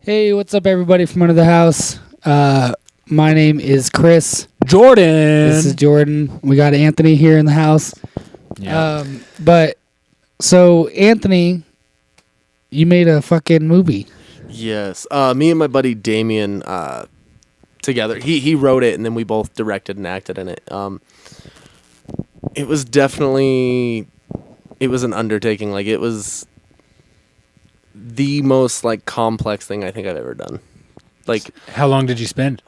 Hey, what's up, everybody from under the house? My name is Chris. Jordan. This is Jordan. We got Anthony here in the house. Yeah. So Anthony, you made a fucking movie. Yes. Me and my buddy Damien together. He wrote it, and then we both directed and acted in it. It was definitely an undertaking. Like, it was the most like complex thing I think I've ever done. Like, how long did you spend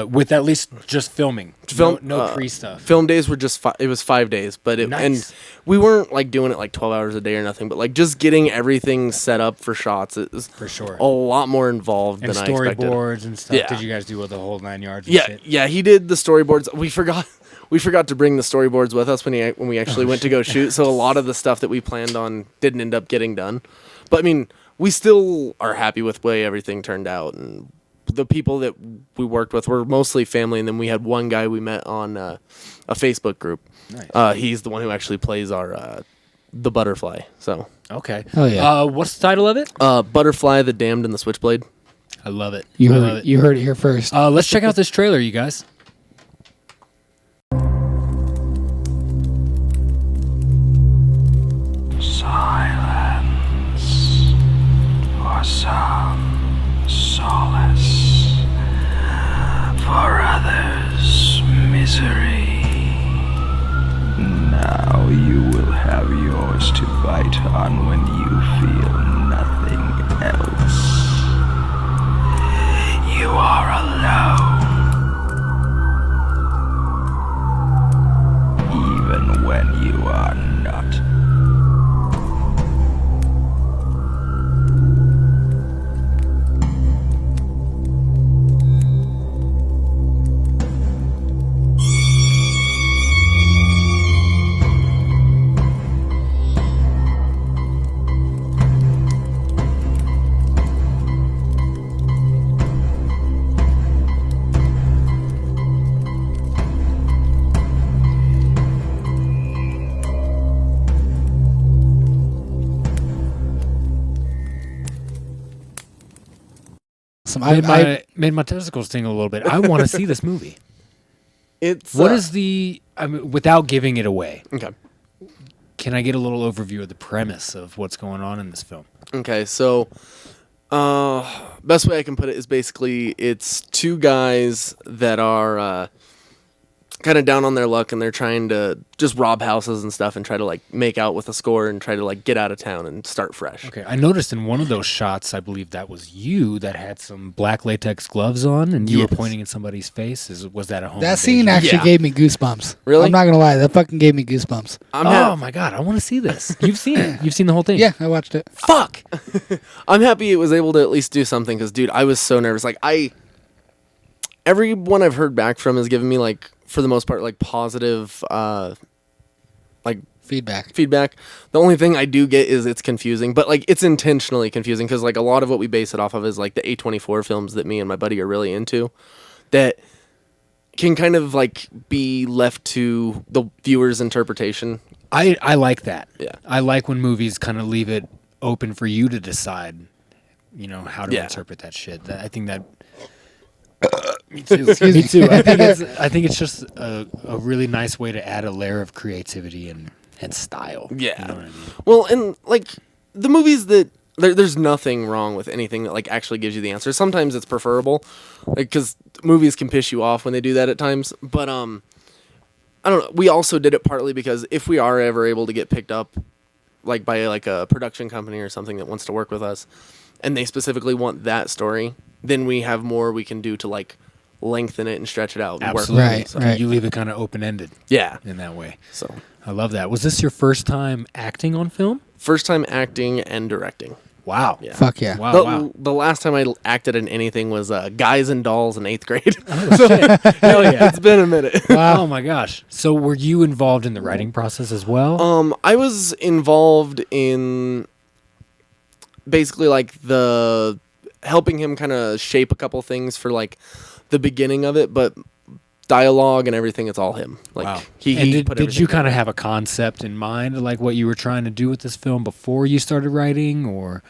with at least just filming? No pre stuff. Film days were just it was 5 days, but and we weren't like doing it like 12 hours a day or nothing, but like just getting everything set up for shots. It was for sure a lot more involved and than I expected. Storyboards and stuff. Yeah. Did you guys do the whole 9 yards? Yeah, shit? yeah. He did the storyboards. We forgot to bring the storyboards with us when we actually went to go shoot. So a lot of the stuff that we planned on didn't end up getting done. But I mean, we still are happy with the way everything turned out, and the people that we worked with were mostly family, and then we had one guy we met on a Facebook group. Nice. He's the one who actually plays our the Butterfly. So Okay. Oh yeah. What's the title of it? Butterfly, the Damned and the Switchblade. I love it. You I heard love it. You heard it here first. Let's check out this trailer, you guys. Silence for some solace, for others misery. Now you will have yours to bite on when you feel nothing else. You are alone, even when you are not. Made my testicles tingle a little bit. I want to see this movie. It's What is the? I mean, without giving it away, okay? can I get a little overview of the premise of what's going on in this film? Okay, so best way I can put it is basically it's two guys that are kind of down on their luck, and they're trying to just rob houses and stuff and try to like make out with a score and try to like get out of town and start fresh. Okay, I noticed in one of those shots, I believe that was you that had some black latex gloves on, and you were Yes. pointing in somebody's face. Was that a home? That scene invasion? actually Yeah. gave me goosebumps. Really? I'm not gonna lie. That fucking gave me goosebumps. Oh my god, I want to see this. You've seen it. You've seen the whole thing. Yeah, I watched it. Fuck. I'm happy it was able to at least do something because, dude, I was so nervous. Like, everyone I've heard back from has given me, like, for the most part, like, positive, like, Feedback. The only thing I do get is it's confusing, but, like, it's intentionally confusing because, like, a lot of what we base it off of is, like, the A24 films that me and my buddy are really into that can kind of, like, be left to the viewer's interpretation. I like that. Yeah. I like when movies kind of leave it open for you to decide, how to Yeah. interpret that shit. I think that. Me too. Me too. I think it's just a really nice way to add a layer of creativity and style. Yeah. You know what I mean? Well, and like the movies that there's nothing wrong with anything that like actually gives you the answer. Sometimes it's preferable, like because movies can piss you off when they do that at times. But I don't know. We also did it partly because if we are ever able to get picked up, like by like a production company or something that wants to work with us, and they specifically want that story, then we have more we can do to like lengthen it and stretch it out. And Absolutely. Work with it. Right, So, right. You leave it kind of open ended Yeah. in that way. So I love that. Was this your first time acting on film? first time acting and directing. Wow. Yeah. Fuck yeah. Wow. The last time I acted in anything was Guys and Dolls in 8th grade. Hell yeah. It's been a minute. Oh my gosh. So were you involved in the writing process as well? I was involved in basically like the helping him kind of shape a couple things for like the beginning of it, but dialogue and everything, it's all him. Like Wow. he And put did you everything kind of have a concept in mind, like what you were trying to do with this film before you started writing, or?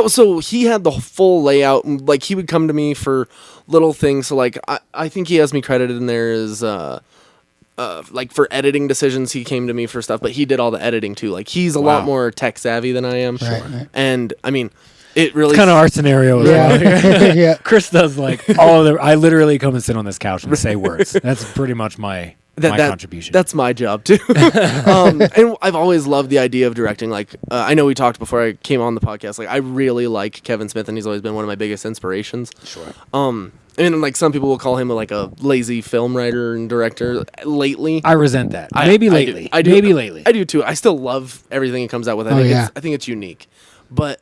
So he had the full layout. Like, he would come to me for little things. So, like, I think he has me credited in there as, like, for editing decisions, he came to me for stuff, but he did all the editing, too. Like, he's a lot more tech savvy than I am. Right. And, I mean, it really... Kind of our scenario as well. Yeah. Chris does, like, all of the... I literally come and sit on this couch and say words. That's pretty much my contribution. That's my job too. And I've always loved the idea of directing. Like, I know we talked before I came on the podcast. Like, I really like Kevin Smith, and he's always been one of my biggest inspirations. Sure. And like some people will call him like a lazy film writer and director. Lately, I resent that. Maybe lately. I do. Maybe lately. I do too. I still love everything he comes out with. I think it's unique, but.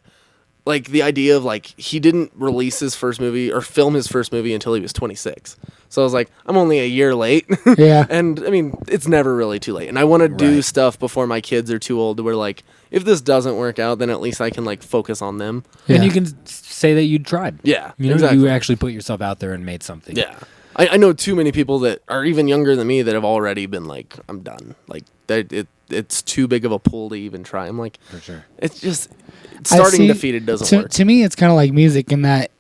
Like, the idea of, like, he didn't release his first movie or film his first movie until he was 26. So I was like, I'm only a year late. Yeah. And, I mean, it's never really too late. And I want to do stuff before my kids are too old to where, like, if this doesn't work out, then at least I can, like, focus on them. Yeah. And you can say that you tried. Yeah, you know, exactly. you actually put yourself out there and made something. Yeah. I know too many people that are even younger than me that have already been like, I'm done. Like, it's too big of a pull to even try. I'm like, for sure. It's just... Starting defeated doesn't work. To me, it's kind of like music in that,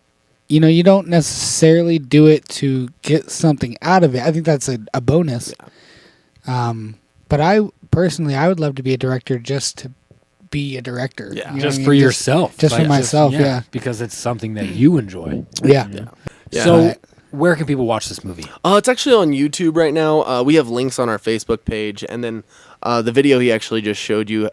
you know, you don't necessarily do it to get something out of it. I think that's a bonus. Yeah. But I would love to be a director just to be a director. Yeah. You know Just for yourself. Just for myself, yeah. Because it's something that you enjoy. Yeah. So, where can people watch this movie? It's actually on YouTube right now. We have links on our Facebook page. And then the video he actually just showed you,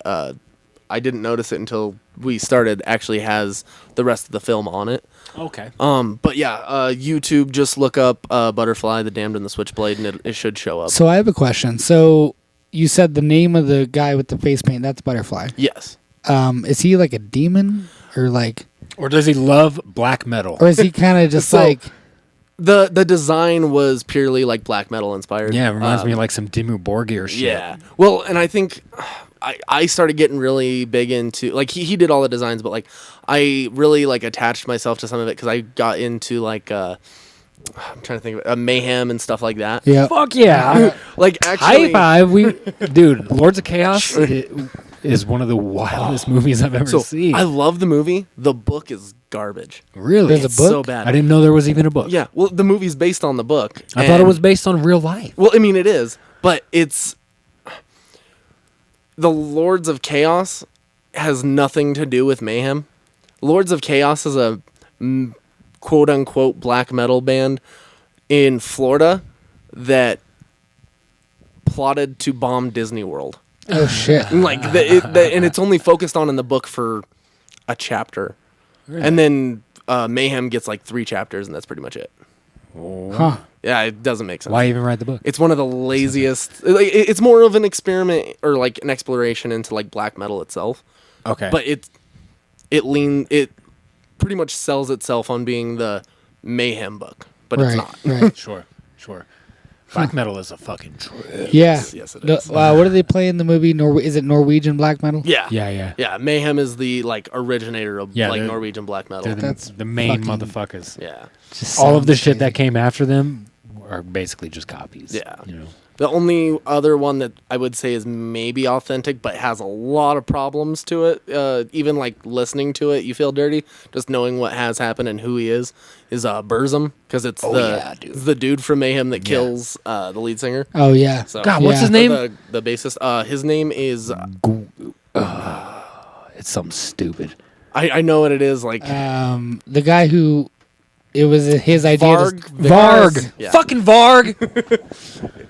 I didn't notice it until we started, actually has the rest of the film on it. Okay. But yeah, YouTube, just look up Butterfly, The Damned and the Switchblade, and it should show up. So I have a question. So you said the name of the guy with the face paint, that's Butterfly. Yes. Is he like a demon or like... Or does he love black metal? Or is he kind of just like... The design was purely like black metal inspired. Yeah, it reminds me of like some Dimmu Borgir shit. Yeah. Well, and I think... I started getting really big into, like, he did all the designs, but, like, I really, like, attached myself to some of it because I got into, like, I'm trying to think of it, Mayhem and stuff like that. Yeah. Fuck yeah. Like, actually... High five. Dude, Lords of Chaos is one of the wildest movies I've ever seen. I love the movie. The book is garbage. Really? There's a It's book? so bad. I didn't know there was even a book. Yeah, well, the movie's based on the book. I thought it was based on real life. Well, I mean, it is, but it's... The Lords of Chaos has nothing to do with Mayhem. Lords of Chaos is a quote-unquote black metal band in Florida that plotted to bomb Disney World. Oh, shit. And, like, and it's only focused on in the book for a chapter. Really? And then Mayhem gets, like, 3 chapters, and that's pretty much it. Huh. Yeah, it doesn't make sense. Why even write the book? It's one of the laziest. Like, it's more of an experiment or like an exploration into like black metal itself. Okay. But it pretty much sells itself on being the Mayhem book, but it's not. Right. Sure. Black metal is a fucking trip. Yeah. Yes, it is. What do they play in the movie? Is it Norwegian black metal? Yeah. Yeah. Mayhem is the like originator of like Norwegian black metal. They're That's the main fucking- motherfuckers. Yeah. All of the shit crazy. that came after them are basically just copies. Yeah. You know. The only other one that I would say is maybe authentic, but has a lot of problems to it. Even like listening to it, you feel dirty. Just knowing what has happened and who he is Burzum, because it's it's the dude from Mayhem that kills the lead singer. Oh, yeah. So, God, what's his name? The bassist. His name is. It's something stupid. I know what it is. Like The guy who... It was his idea. Varg. Yeah. Fucking Varg.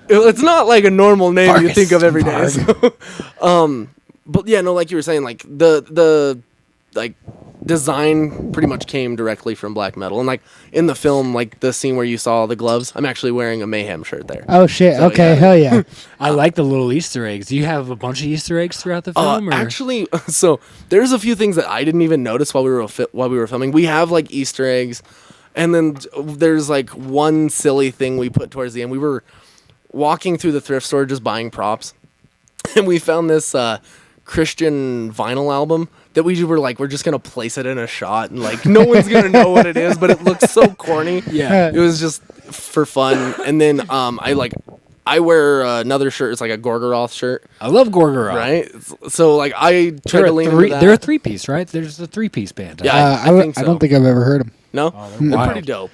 It's not like a normal name you Vargas. think of every day. So, but yeah, no, like you were saying, like the like design pretty much came directly from black metal, and like in the film, like the scene where you saw the gloves, I'm actually wearing a Mayhem shirt there. Oh, shit. So, okay, yeah. hell yeah. I like the little Easter eggs. Do you have a bunch of Easter eggs throughout the film? Or? Actually, so there's a few things that I didn't even notice while we were filming. We have like Easter eggs. And then there's like one silly thing we put towards the end. We were walking through the thrift store just buying props, and we found this Christian vinyl album that we were like, we're just gonna place it in a shot, and like no one's gonna know what it is, but it looks so corny. Yeah. It was just for fun. And then I like I wear another shirt. It's like a Gorgoroth shirt, I love Gorgoroth. right? So like I try to lean into that. They're a 3-piece, right? There's a 3-piece band. Yeah. I think I so. don't think I've ever heard him. No, they're they're wild. pretty dope.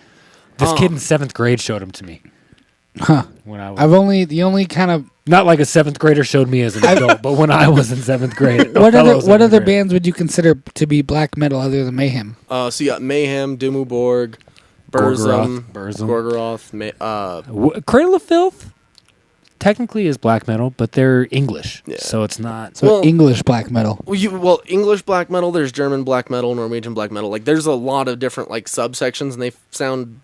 This kid in 7th grade showed them to me. Huh. When I was The only kind of not like a 7th grader showed me as an adult, but when I was in 7th grade. what other bands would you consider to be black metal other than Mayhem? So you got Mayhem, Dimmu Borg, Burzum, Burzum. Gorgoroth. Cradle of Filth technically is black metal, but they're English, so it's not. So Well- English black metal. Well, English black metal. There's German black metal, Norwegian black metal. Like there's a lot of different like subsections, and they sound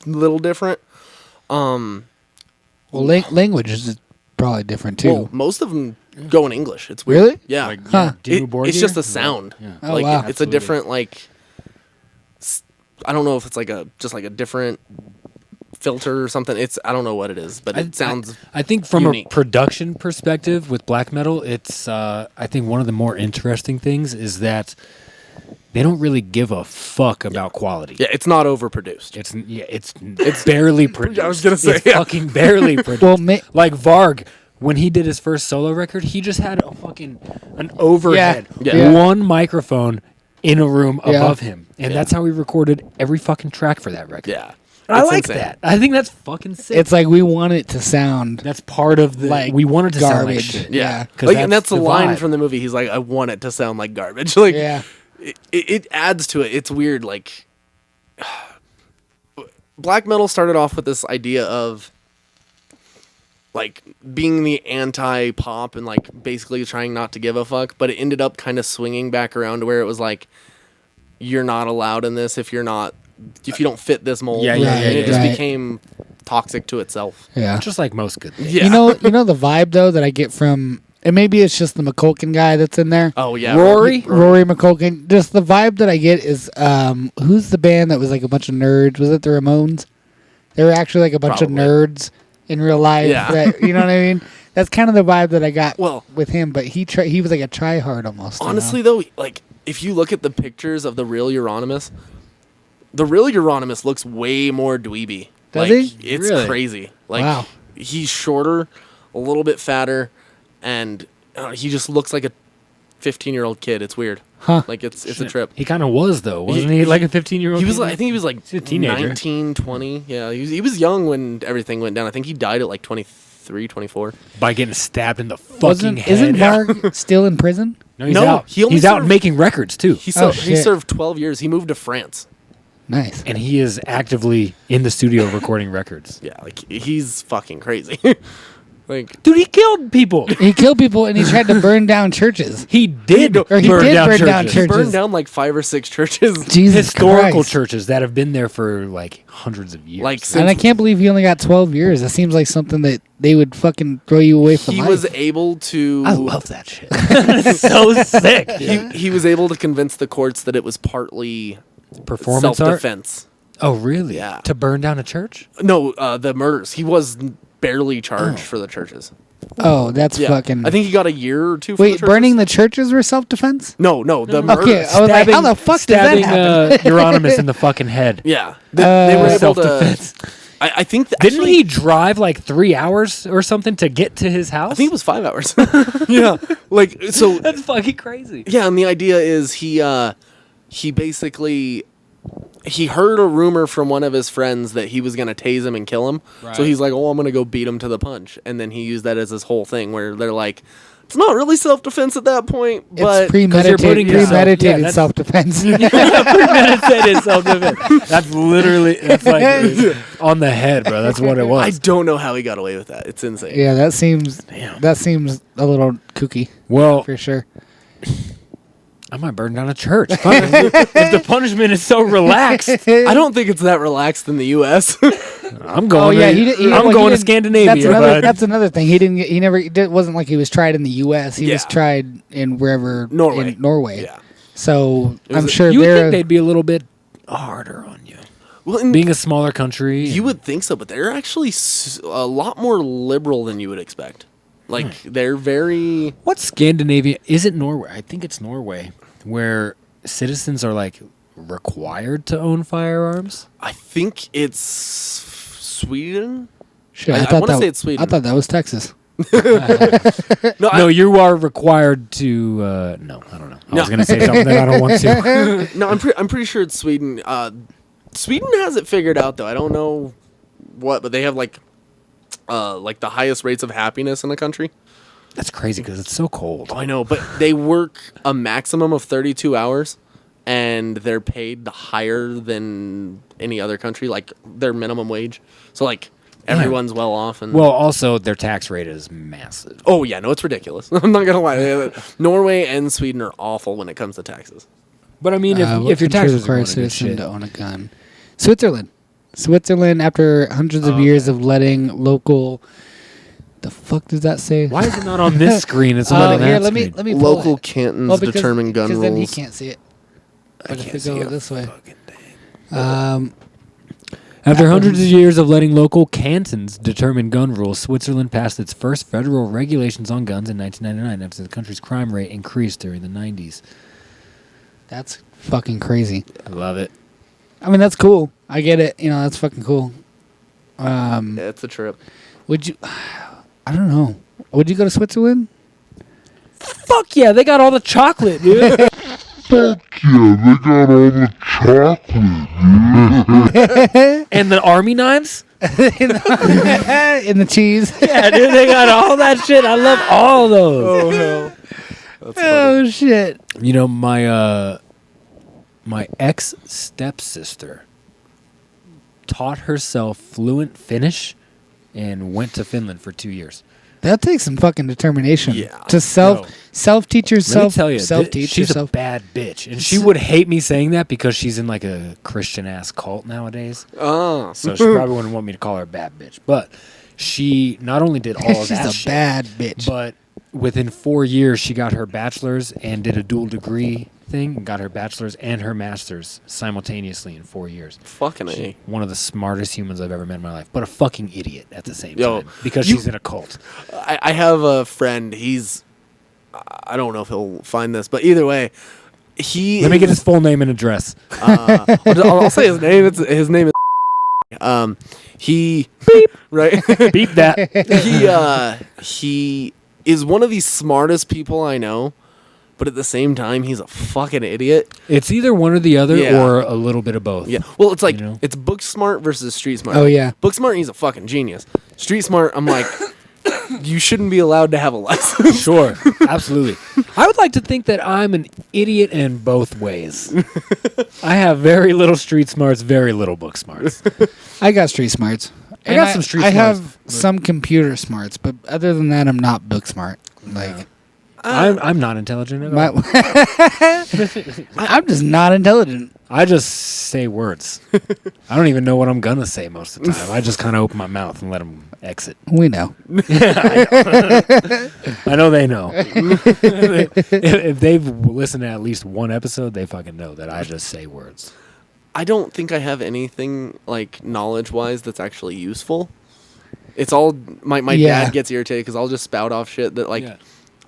a little different. Well, language is probably different too. Well, most of them go in English. It's weird. Really? Yeah. Like, Huh. Dimmu Borgir? It's just a sound. Yeah. Oh, Like wow. it's a Absolutely. different like. I don't know if it's like just like a different filter or something. I don't know what it is, but it sounds. I think from unique. a production perspective with black metal, it's I think one of the more interesting things is that they don't really give a fuck about quality. Yeah, it's not overproduced. It's barely produced. I was gonna say, it's yeah. fucking barely produced. Well, like Varg, when he did his first solo record, he just had an overhead, Yeah. one microphone in a room Yeah. above him, and Yeah. that's how he recorded every fucking track for that record. Yeah, I It's like insane. that. I think that's fucking sick. it's like we want it to sound That's part of the like we wanted to sound like garbage. shit. Yeah, 'Cause like, and that's that's the the line vibe. from the movie. He's like, "I want it to sound like garbage." Like, yeah. it adds to it. It's weird. Like, black metal started off with this idea of like being the anti-pop and like basically trying not to give a fuck, but it ended up kind of swinging back around to where it was like, you're not allowed in this if you don't fit this mold. Yeah, yeah, and yeah, it just right. became toxic to itself. Yeah. Just like most good things. Yeah. You know the vibe though that I get from, and maybe it's just the McCulkin guy that's in there. Oh yeah, Rory? Rory McCulkin. Just the vibe that I get is, who's the band that was like a bunch of nerds? Was it the Ramones? They were actually like a bunch Probably. of nerds in real life. Yeah. That, you know what I mean? That's kind of the vibe that I got Well- with him. But he was like a tryhard almost. you know? Honestly, though, like if you look at the pictures of the real Euronymous, the real Euronymous looks way more dweeby. Does like, he? It's Really? crazy. Like Wow. he's shorter, a little bit fatter, and he just looks like a 15-year-old kid. It's weird. Huh. Like it's a trip. He kind of was though, wasn't he? Like a 15-year-old. He was like, I think he was like He's a teenager. 19, 20. Yeah, he was young when everything went down. I think he died at like 23, 24. by getting stabbed in the fucking head. Isn't Varg still in prison? No, he's No, out. he only He's out served- making records too, He Oh, he shit. served 12 years. He moved to France. Nice. and he is actively in the studio recording records. Yeah, like he's fucking crazy. Like Dude, he killed people. He killed people and he tried to burn down churches. He did Or he burn did down burn churches. down he churches. burned down like 5 or 6 churches. Jesus Historical Christ. churches that have been there for like hundreds of years. Like And I can't believe he only got 12 years. That seems like something that they would fucking throw you away from he life. was able to. I love that shit. It's so sick. He was able to convince the courts that it was partly Performance art. self-defense. Oh, really? Yeah. To burn down a church? No, the murders. He was barely charged for the churches. Oh, that's Yeah, fucking. I think he got a year or 2. For Wait, the burning the churches were self-defense? No, the murders. Okay, I was like, how the fuck did that stabbing happen? Euronymous in the fucking head. Yeah, they were able Self-defense. to. I think Didn't actually, he drive like 3 hours or something to get to his house? I think it was 5 hours. Yeah, like so. That's fucking crazy. Yeah, and the idea is he basically he heard a rumor from one of his friends that he was gonna tase him and kill him. Right. So he's like, "Oh, I'm gonna go beat him to the punch," and then he used that as his whole thing, where they're like, "It's not really self-defense at that point, but It's premeditated, putting yourself- premeditated yeah, that's- self-defense. Premeditated self-defense. That's literally that's like on the head, bro. That's what it I was. don't know how he got away with that. It's insane." Yeah, that seems Damn. a little kooky Well, for sure. I might burn down a church. Fuck. If the punishment is so relaxed, I don't think it's that relaxed in the U.S. I'm going. I'm going to Scandinavia. That's another thing. He didn't. It wasn't like he was tried in the U.S. He was Yeah. tried in wherever Norway. In Norway. Yeah. So It was I'm a- sure You would they're. think they'd be a little bit harder on you, Well, and being a smaller country. you would think so, but they're actually a lot more liberal than you would expect. Like they're very. What Scandinavia? Is it Norway? I think it's Norway, where citizens are like required to own firearms. I think it's Sweden. Shit, I want to say it's Sweden. I thought that was Texas. No, you are required to. No, I don't know. I was going to say something that I don't want to. No, I'm pretty sure it's Sweden. Sweden has it figured out though. I don't know what, but they have like the highest rates of happiness in the country. That's crazy because it's so cold. I know, but they work a maximum of 32 hours, and they're paid higher than any other country, like their minimum wage. So like everyone's well off. And Well, also their tax rate is massive. oh yeah, no, it's ridiculous. I'm not gonna lie. Norway and Sweden are awful when it comes to taxes. But I mean, if your taxes for are a going to good citizen shit, to own a gun, Switzerland, after hundreds of years of letting local, the fuck does that say? why is it not on this screen? It's on Here, that let me screen. let me pull Local it. cantons Well, because determine gun rules. then he can't see it. But if we go this way, After hundreds of years of letting local cantons determine gun rules, Switzerland passed its first federal regulations on guns in 1999 after the country's crime rate increased during the 90s. that's fucking crazy. I love it. I mean, that's cool. I get it. You know, that's fucking cool. Yeah, it's a trip. Would you? I don't know. Would you go to Switzerland? Fuck yeah, they got all the chocolate, dude. And the army knives? In the cheese. Yeah, dude, they got all that shit. I love all those. Oh hell. That's Oh shit! You know, my ex stepsister taught herself fluent Finnish and went to Finland for 2 years. That takes some fucking determination. Yeah. To self teach Let me yourself. tell you, Self teach she's yourself. a bad bitch, and she would hate me saying that because she's in like a Christian ass cult nowadays. Oh, So she probably wouldn't want me to call her a bad bitch. But she not only did all of She's that a shit, bad bitch. but within 4 years she got her bachelor's and did a dual degree thing and got her bachelor's and her master's simultaneously in 4 years. fucking A. One of the smartest humans I've ever met in my life, but a fucking idiot at the same Yo, time because you- she's in a cult. I have a friend. I don't know if he'll find this, but either way, Let me get his full name and address. I'll say his name. His name is. He beep right. Beep that. He is one of the smartest people I know, but at the same time, he's a fucking idiot. It's either one or the other Yeah. or a little bit of both. Yeah. Well, it's like You know? it's book smart versus street smart. Oh, yeah. Book smart, he's a fucking genius. Street smart, I'm like, you shouldn't be allowed to have a license. Sure, absolutely. I would like to think that I'm an idiot in both ways. I have very little street smarts, very little book smarts. I got street smarts. I got some street I smarts, have but- some computer smarts, but other than that, I'm not book smart. Like, I'm not intelligent at all. I'm just not intelligent. I just say words. I don't even know what I'm gonna say most of the time. I just kind of open my mouth and let them exit. We know. I know they know. If they've listened to at least one episode, they fucking know that I just say words. I don't think I have anything like knowledge-wise that's actually useful. It's all my Yeah. dad gets irritated because I'll just spout off shit that like Yeah.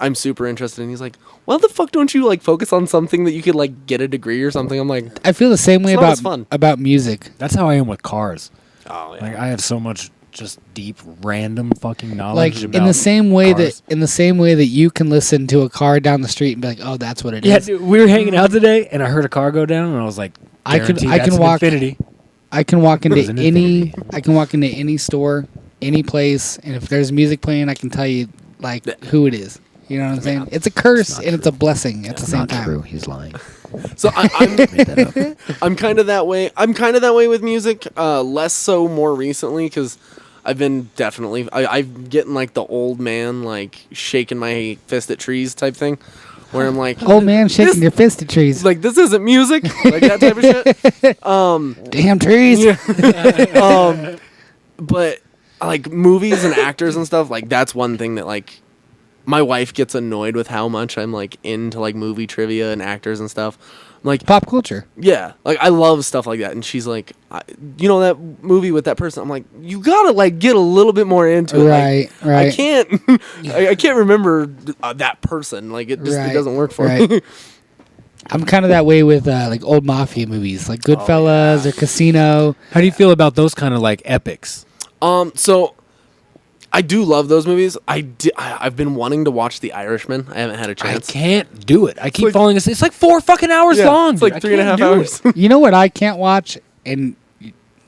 I'm super interested in. He's like, "Why the fuck don't you like focus on something that you could like get a degree or something?" I'm like, I feel the same way It's not as fun. about music. That's how I am with cars. "Oh Like I have so much just deep, random fucking knowledge. Like about in the same way cars. that you can listen to a car down the street and be like, "Oh, that's what it is." Yeah, dude, we were hanging out today, and I heard a car go down, and I was like, I can "Guaranteed that's walk- an Infinity." I can walk It was into an any infinity. I can walk into any store, any place, and if there's music playing, I can tell you like who it is. You know what I'm saying? It's a curse and it's a blessing at the same time. He's lying. So I'm kind of that way. I'm kind of that way with music. Less so more recently because I've been definitely. I'm getting like the old man like shaking my fist at trees type thing, where I'm like, Old man shaking This- your fist at trees. like this isn't music, like that type of shit. Damn trees. But like movies and actors and stuff, like that's one thing that like my wife gets annoyed with how much I'm like into like movie trivia and actors and stuff. I'm like, Pop culture. yeah, like I love stuff like that. And she's like, you know that movie with that person? I'm like, you gotta like get a little bit more into it. Right, Like, right. I can't, I can't remember that person. Like it just it doesn't work for me. right. I'm kind of that way with like old mafia movies, like Goodfellas or Casino. How do you feel about those kind of like epics? So I do love those movies. I've been wanting to watch The Irishman. I haven't had a I chance. can't do it. I keep like- falling asleep. It's like 4 fucking hours long. It's like dude. 3.5 hours. You know what I can't watch, and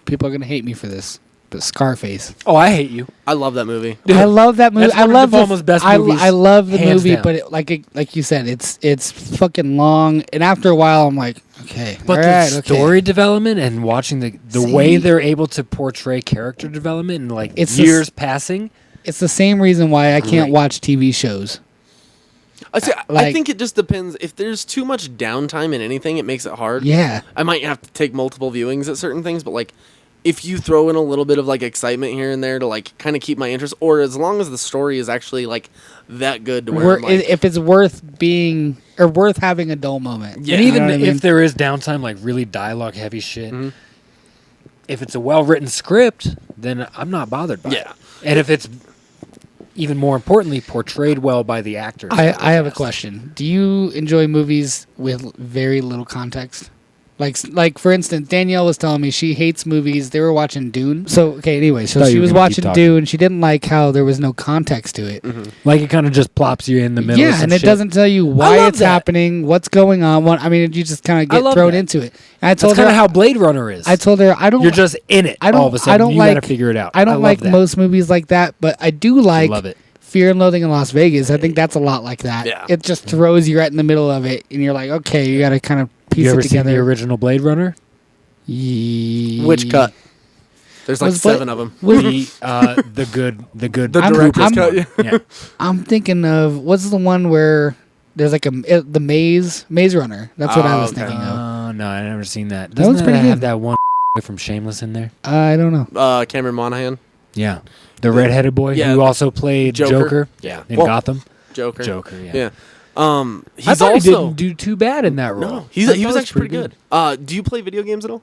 people are gonna hate me for this, but Scarface. Oh, I hate you. I love that movie. I love that movie. That's I one of love De Palma's best movies, I love the hands movie, down. but like you said, it's fucking long, and after a while, I'm like, okay, But all the right, okay. story development and watching the See? way they're able to portray character development and like It's years passing. It's the same reason why I can't Great. watch TV shows. I Like- think it just depends. If there's too much downtime in anything, it makes it hard. Yeah, I might have to take multiple viewings at certain things, but like if you throw in a little bit of like excitement here and there to like kind of keep my interest, or as long as the story is actually like that good to where I'm like, if it's worth being or worth having a dull moment. Yeah. And You even know what I mean? if there is downtime, like really dialogue heavy shit, Mhm. if it's a well written script, then I'm not bothered by it. Yeah. And if it's even more importantly portrayed well by the actors. I have a question. Do you enjoy movies with very little context? Like for instance, Danielle was telling me she hates movies. They were watching Dune. So okay, anyway, so Thought she you were was gonna keep watching talking. Dune. She didn't like how there was no context to it. Like it kind of just plops you in the middle of Yeah, some and it shit. doesn't tell you why love it's that. happening, what's going on. I mean, you just kind of I get love thrown that. into it. And I That's told kind her of how Blade Runner is. I told her I don't. You're just in it I don't. all of a sudden. I don't you like. gotta figure it out. I don't love like that. most movies like that, but I do like love it. Fear and Loathing in Las Vegas. I think that's a lot like that. Yeah. It just throws you right in the middle of it, and you're like, okay, you got to kind of piece You ever it seen together. the original Blade Runner? which cut? There's like Was Blade- 7 of them. The good The Cooper director's one. cut, Yeah. I'm thinking of what's the one where there's like the Maze Runner. That's what I was okay. thinking of. No, I never seen that. That Doesn't one's that pretty have good. that one from Shameless in there? I don't know. Cameron Monaghan, Yeah, the redheaded boy Yeah, who also played Joker, Yeah. in Well, Gotham. Joker. Joker, yeah. Yeah. He's I thought also he didn't do too bad in that role. no. I He thought was it actually pretty good. Do you play video games at all?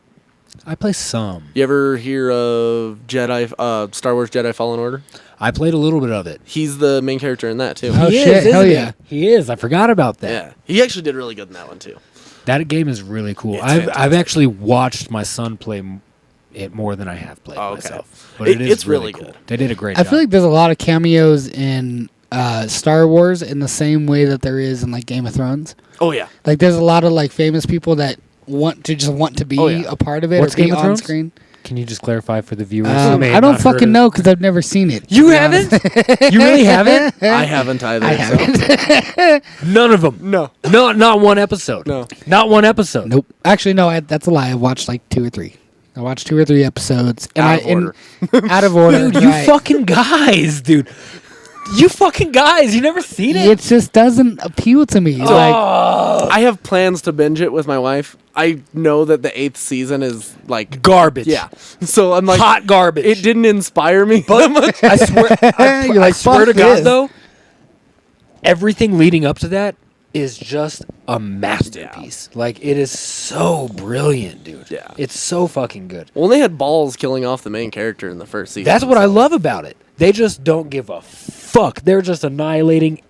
I play some. You ever hear of Star Wars Jedi Fallen Order? I played a little bit of it. He's the main character in that too. Oh, He shit, is, hell isn't yeah. He is. I forgot about that. Yeah, he actually did really good in that one too. That game is really cool. It's I've fantastic. actually watched my son play it more than I have played Oh, okay. myself. But it is It's really really cool. good. They did a great I job. feel like there's a lot of cameos in Star Wars in the same way that there is in like Game of Thrones. Oh yeah, Like there's a lot of like famous people that want to be Oh, yeah. a part of it What's or be Game of on Thrones? screen. Can you just clarify for the viewers? who may I have don't not heard fucking of- know because I've never seen it. You to be haven't? honest. You really haven't? I haven't either. I so- haven't. None of them. No, No, not one episode. No. Not one episode. Nope. Actually, no. That's a lie. I watched like 2 or 3. I watched 2 or 3 episodes. And Out of order. Out of order. Dude, you right. fucking guys, dude. You fucking guys. You never seen it? It just doesn't appeal to me. Like, I have plans to binge it with my wife. I know that the 8th season is like Garbage. Yeah, so I'm like Hot garbage. It didn't inspire me that much. I swear. You're like, I swear to "Fuck God, this." though, everything leading up to that is just a masterpiece. Like, it is so brilliant, dude. Yeah. It's so fucking good. Well, they had balls killing off the main character in the first season. That's what I so- love about it. They just don't give a fuck. They're just annihilating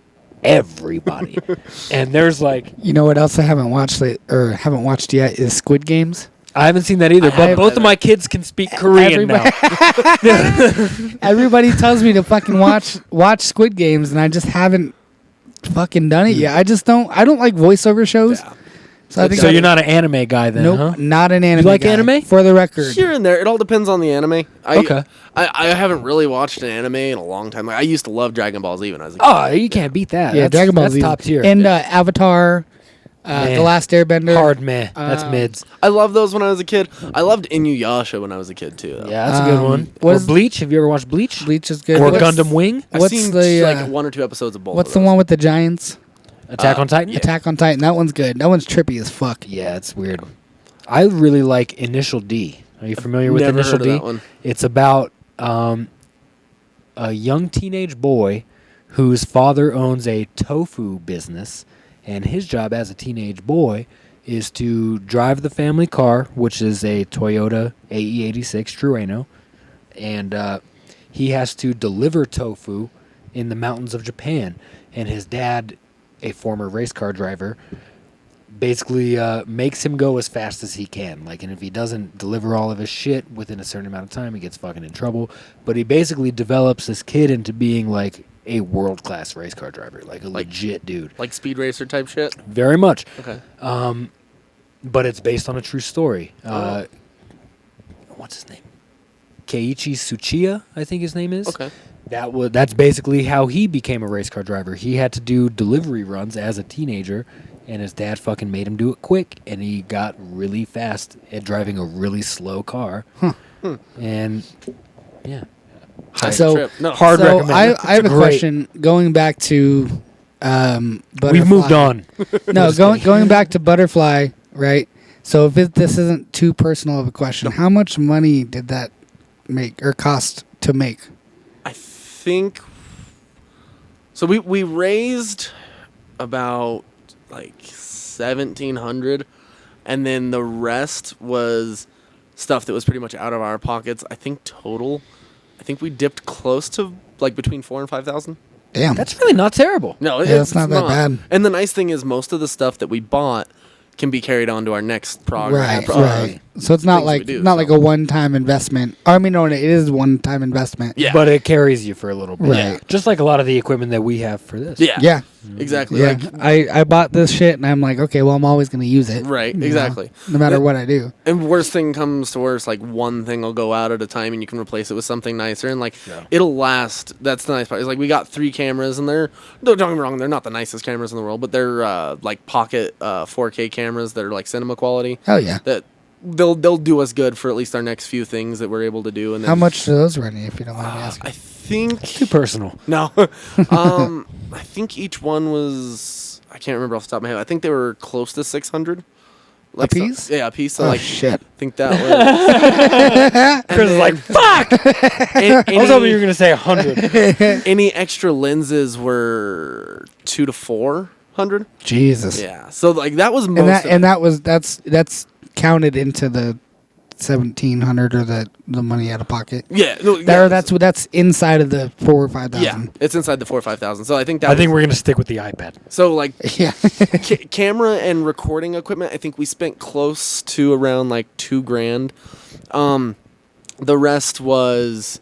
everybody. And there's like, you know what else I haven't watched haven't watched yet is Squid Games. I haven't seen that either, but haven't both either. of my kids can speak Korean now. Everybody tells me to fucking watch Squid Games, and I just haven't fucking done it yet. I don't like voiceover shows. Yeah. So I think So you're not an anime guy then, nope, huh? not an anime. like guy, anime? For the record, Here and there, it all depends on the anime. Okay. I haven't really watched an anime in a long time. Like, I used to love Dragon Ball Z when I was a kid. Oh, you can't beat that. yeah, That's- Dragon Ball that's Z top tier. and Avatar, Man. The Last Airbender. Hard meh. That's Um, mids. I loved those when I was a kid. I loved Inuyasha when I was a kid too. Though. Yeah, that's a good one. what Or is- Bleach. Have you ever watched Bleach? Bleach is good. Or What's- Gundam Wing? I've What's seen the, like 1 or 2 episodes of both. What's of the those. one with the giants? Attack on Titan? Attack on Titan. That one's good. That one's trippy as fuck. Yeah, it's weird. I really like Initial D. Are you familiar with Never Initial heard of D? that one. It's about a young teenage boy whose father owns a tofu business, and his job as a teenage boy is to drive the family car, which is a Toyota AE86 Trueno, and he has to deliver tofu in the mountains of Japan. And his dad, a former race car driver, basically makes him go as fast as he can. Like, and if he doesn't deliver all of his shit within a certain amount of time, he gets fucking in trouble. But he basically develops this kid into being like a world-class race car driver, like a legit dude. Like Speed Racer type shit? Very much. Okay. But it's based on a true story. What's his name? Keiichi Tsuchiya, I think his name is. Okay. That's basically how he became a race car driver. He had to do delivery runs as a teenager, and his dad fucking made him do it quick, and he got really fast at driving a really slow car. And yeah. So trip. No. Hard so recommend. I have a Great. question going back to Butterfly. We've moved on. No, going back to Butterfly, right? So if this isn't too personal of a question, how much money did that make or cost to make? I think so. We raised about like 1,700, and then the rest was stuff that was pretty much out of our pockets. I think total, we dipped close to like between 4,000 and 5,000. Damn, That's really not terrible. No, that's not that bad. And the nice thing is, most of the stuff that we bought can be carried on to our next program. right. So it's not things like we do, like a one-time investment. I mean, no, it is a one-time investment. Yeah. But it carries you for a little bit. Right. Just like a lot of the equipment that we have for this. Yeah. Yeah. Exactly. Yeah, Like, I bought this shit and I'm like, okay, well, I'm always going to use it. Right, you know, exactly. no matter what I do. And worst thing comes to worst, like one thing will go out at a time, and you can replace it with something nicer, and like it'll last. That's the nice part. It's like we got 3 cameras, and don't get me wrong, they're not the nicest cameras in the world, but they're like pocket 4K cameras that are like cinema quality. Hell yeah. That they'll do us good for at least our next few things that we're able to do. And then, How much do those run you, if you don't mind me asking? I think Too personal. no, I think each one was, I can't remember off the top of my head. I think they were close to 600. Like A piece? Yeah, a piece. So Oh, like, shit. I think that was. Chris is like, fuck! I was hoping you were going to say 100. Any extra lenses were 200 to 400. Jesus. Yeah, so like that was most. And that's counted into the 1,700 or the money out of pocket. yeah, no, yeah. That's inside of the 4,000 or 5,000. Yeah, it's inside the 4,000 or 5,000. So I think that. I think we're going to stick with the iPad. So like Yeah. camera and recording equipment, I think we spent close to around like $2,000. The rest was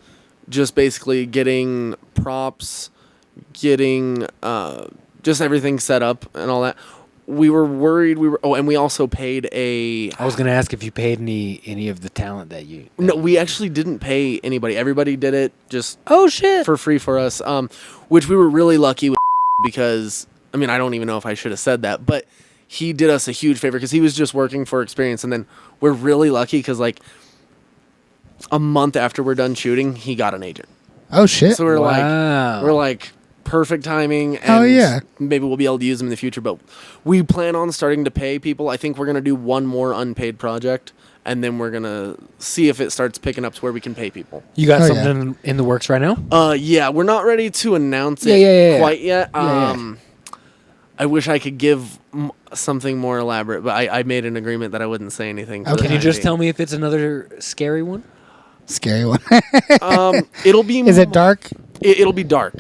just basically getting props, getting just everything set up and all that. We were worried. And we also paid a. I was going to ask if you paid any of the talent that you. No, we actually didn't pay anybody. Everybody did it just Oh, shit. for free for us, which we were really lucky with because, I mean, I don't even know if I should have said that, but he did us a huge favor because he was just working for experience. And then we're really lucky because, like, a month after we're done shooting, he got an agent. Oh, shit. So we're Wow. like, perfect timing. And Hell yeah. maybe we'll be able to use him in the future, but we plan on starting to pay people. I think we're going to do one more unpaid project, and then we're going to see if it starts picking up to where we can pay people. You got Oh, yeah. something in the works right now? Yeah, we're not ready to announce it Yeah. quite yet. Yeah. I wish I could give something more elaborate, but I made an agreement that I wouldn't say anything. for Okay. the Can you time just being. tell me if it's another scary one? Scary one. It'll be. Is it dark? It'll be dark.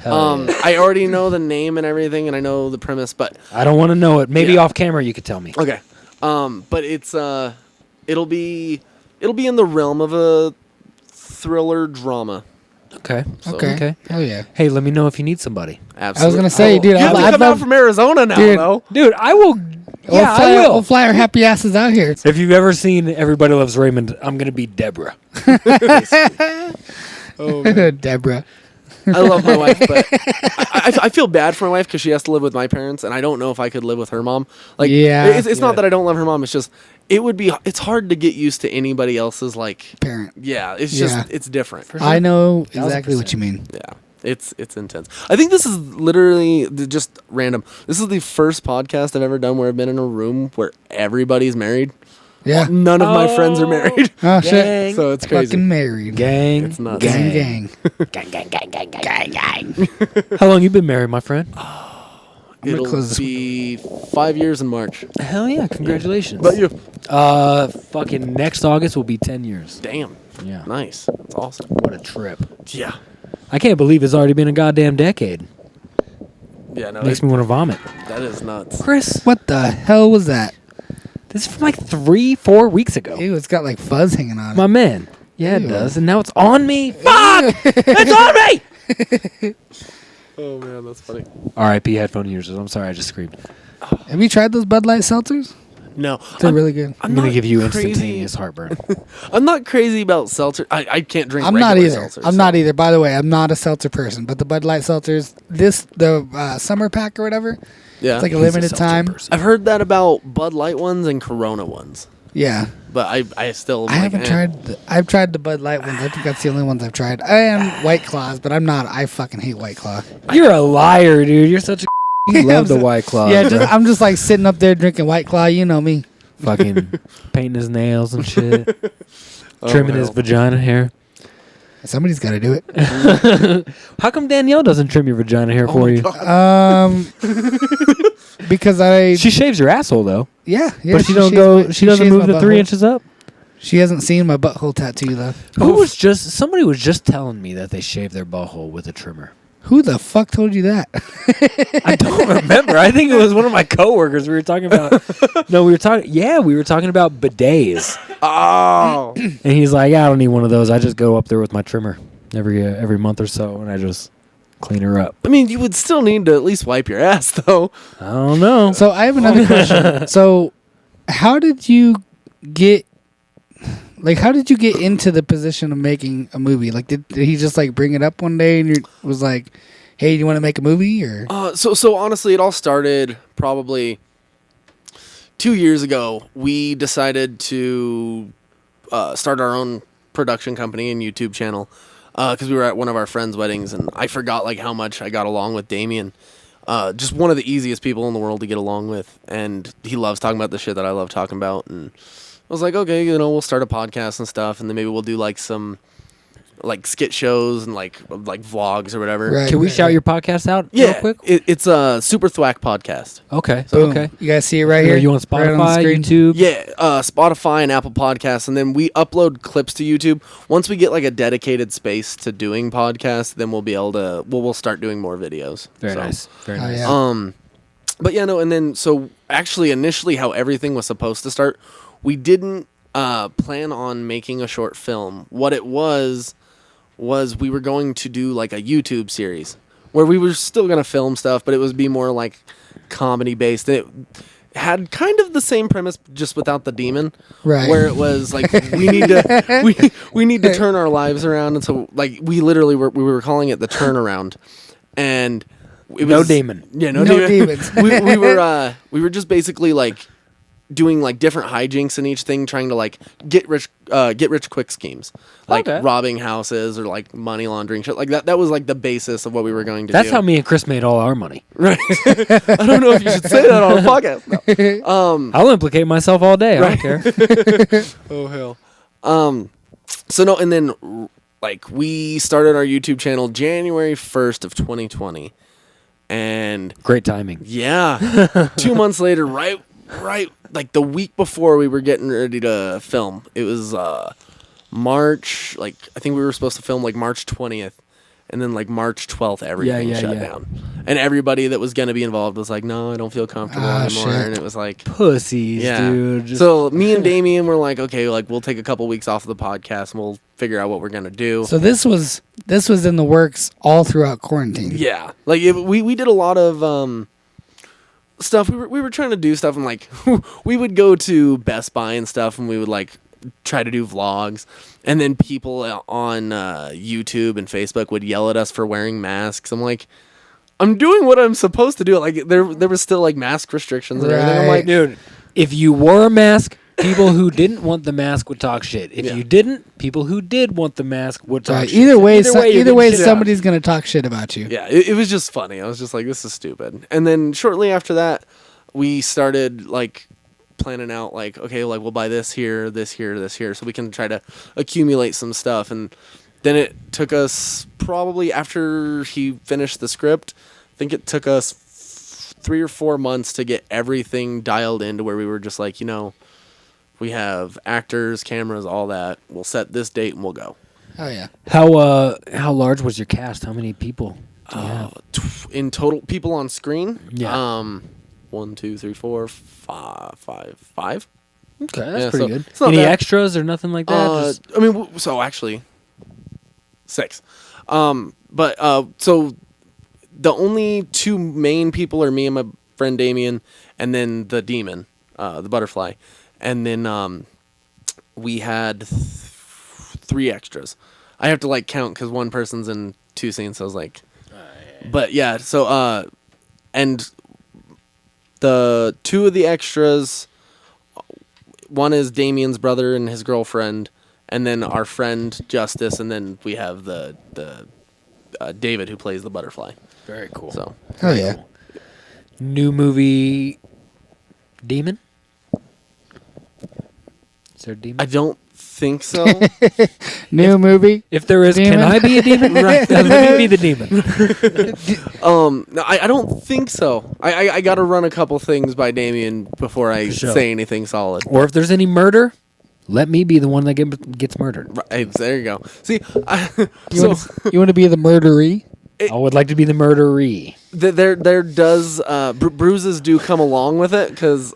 Hell yeah. I already know the name and everything, and I know the premise, but I don't want to know it. Maybe Yeah. off camera you could tell me. okay. But it's it'll be in the realm of a thriller drama. Okay. So, Okay. Hell yeah. Hey, let me know if you need somebody. Absolutely. I was gonna say, dude, you have to I'd come out love- from Arizona now, Dude. though. Dude, I will. Yeah, I will. We'll fly our happy asses out here. If you've ever seen Everybody Loves Raymond, I'm going to be Deborah. Deborah. I love my wife, but I feel bad for my wife because she has to live with my parents, and I don't know if I could live with her mom. Like, Yeah. it's not that I don't love her mom. It's just it's hard to get used to anybody else's like. Parent. Yeah, it's Yeah. just it's different. I know 1000%. exactly what you mean. Yeah, it's intense. I think this is literally just random. This is the first podcast I've ever done where I've been in a room where everybo's married. Yeah. None of my friends are married, Oh shit. Gang. so it's crazy. Fucking married. Gang. It's nuts. Gang. How long you been married, my friend? gonna It'll close this be 5 years in March. Hell yeah. Congratulations. But you, Fucking next August will be 10 years. damn, Yeah. nice. That's awesome. What a trip. Yeah, I can't believe it's already been a goddamn decade. yeah. No, Makes me want to vomit. That is nuts. Chris, What the hell was that? this is from like 3-4 weeks ago. Ew, it's got like fuzz hanging on it. My man. Yeah, it Ew. does. And now it's on me. Fuck! It's on me! Oh man, that's funny. R.I.P. headphone users. I'm sorry, I just screamed. Have you tried those Bud Light seltzers? No, They're really good. I'm going to not give you crazy. instantaneous heartburn. I'm not crazy about seltzer. I can't drink. I'm not regular either. seltzers, I'm so- not either. By the way, I'm not a seltzer person, but the Bud Light seltzers, the summer pack or whatever, Yeah, it's like a He's limited seltzer time. person. I've heard that about Bud Light ones and Corona ones, Yeah. but I still. I haven't tried. I've tried the Bud Light ones. I think that's the only ones I've tried. And White Claws, but I'm not. I fucking hate White Claw. You're a liar, dude. You're such a You Yeah, love the I'm White Claw. yeah, bro. I'm just like sitting up there drinking White Claw. You know me. Fucking painting his nails and shit. Oh, Trimming his hell. vagina hair. Somebody's got to do it. How come Danielle doesn't trim your vagina hair for my you? God. Because I She shaves your asshole though. yeah, But she don't shaves go. my- She doesn't shaves move my to 3 butthole. inches up. She hasn't seen my butthole tattoo though. Somebody was just telling me that they shave their butthole with a trimmer. Who the fuck told you that? I don't remember. I think it was one of my coworkers. We were talking about. No, we were talking. Yeah, we were talking about bidets. Oh, And he's like, "I don't need one of those. I just go up there with my trimmer every month or so, and I just clean her up." I mean, you would still need to at least wipe your ass, though. I don't know. So I have another question. So, how did you get? Like, how did you get into the position of making a movie? Like, did he just like bring it up one day and you was like, "Hey, do you want to make a movie?" Or So honestly, it all started probably 2 years ago. We decided to start our own production company and YouTube channel because we were at one of our friends' weddings, and I forgot like how much I got along with Damien. Just one of the easiest people in the world to get along with, and he loves talking about the shit that I love talking about. And I was like, okay, we'll start a podcast and stuff, and then maybe we'll do like some like skit shows and like vlogs or whatever. Right. Can we shout your podcast out real Yeah, quick? it's a Super Thwack podcast. Okay. boom. Okay. You guys see it right Are here. you on Right the Spotify, screen? YouTube? Yeah, Spotify and Apple Podcasts, and then we upload clips to YouTube. Once we get like a dedicated space to doing podcasts, then we'll be able to. We'll start doing more videos. Very So, nice. Very Oh, nice. yeah. But yeah, no, and then so actually initially how everything was supposed to start, we didn't plan on making a short film. What it was we were going to do like a YouTube series where we were still going to film stuff, but it would be more like comedy based. It had kind of the same premise, just without the demon, Right. where it was like we need to we need to turn our lives around, and so like we literally we were calling it the turnaround, and it No was, demon. Yeah, no, No demon. demons. we were just basically like doing like different hijinks in each thing, trying to like get rich quick schemes, like Okay. robbing houses or like money laundering shit like that. That was like the basis of what we were going to That's do. how me and Chris made all our money. Right. I don't know if you should say that on a podcast. No. I'll implicate myself all day. I don't care. Oh hell. So no, and then like we started our YouTube channel January 1st of 2020, and Great timing. yeah, 2 months later, right, like the week before we were getting ready to film, it was March. Like I think we were supposed to film like March 20th, and then like March 12th, everything shut down, and everybody that was gonna be involved was like, "No, I don't feel comfortable anymore," shit. and it was like. Pussies, Yeah. dude. Just So me and Damien were like, okay, like we'll take a couple weeks off of the podcast and we'll figure out what we're gonna do. So this was in the works all throughout quarantine. Yeah, like we did a lot of stuff. We were trying to do stuff, and like we would go to Best Buy and stuff, and we would like try to do vlogs, and then people on YouTube and Facebook would yell at us for wearing masks. I'm like, I'm doing what I'm supposed to do. Like there was still like mask restrictions and everything. I'm Right. like, dude, if you wore a mask, people who didn't want the mask would talk shit. If Yeah. you didn't, people who did want the mask would talk Right. shit. Either way, you're either way, getting shit out. somebody's gonna talk shit about you. yeah, it was just funny. I was just like, this is stupid. And then shortly after that, we started like planning out like, okay, like we'll buy this here, this here, this here, so we can try to accumulate some stuff. And then it took us probably after he finished the script, I think it took us 3 or 4 months to get everything dialed into where we were just like, we have actors, cameras, all that. We'll set this date and we'll go. Oh yeah. How large was your cast? How many people? Do you have? In total, people on screen. Yeah. 1, 2, 3, 4, 5, 5. Okay, that's Yeah, pretty so good. it's not Any bad. extras or nothing like that? Just, I mean, so actually, 6. So the only 2 main people are me and my friend Damien, and then the demon, the butterfly, and then we had 3 extras. I have to like count because one person's in 2 scenes, so I was like, but yeah. So and the 2 of the extras, one is Damien's brother and his girlfriend, and then our friend Justice, and then we have the David who plays the butterfly. very cool. So Oh yeah. New movie, Demon? Is there a demon? I don't think so. New movie. If there is, Demon? can I be a demon? Right. Let me be the demon. No, I don't think so. I got to run a couple things by Damien before I For sure. say anything solid. Or if there's any murder, let me be the one that gets murdered. Right, there you go. See, You want to be the murderer? I would like to be the murderee. there does bruises do come along with it because,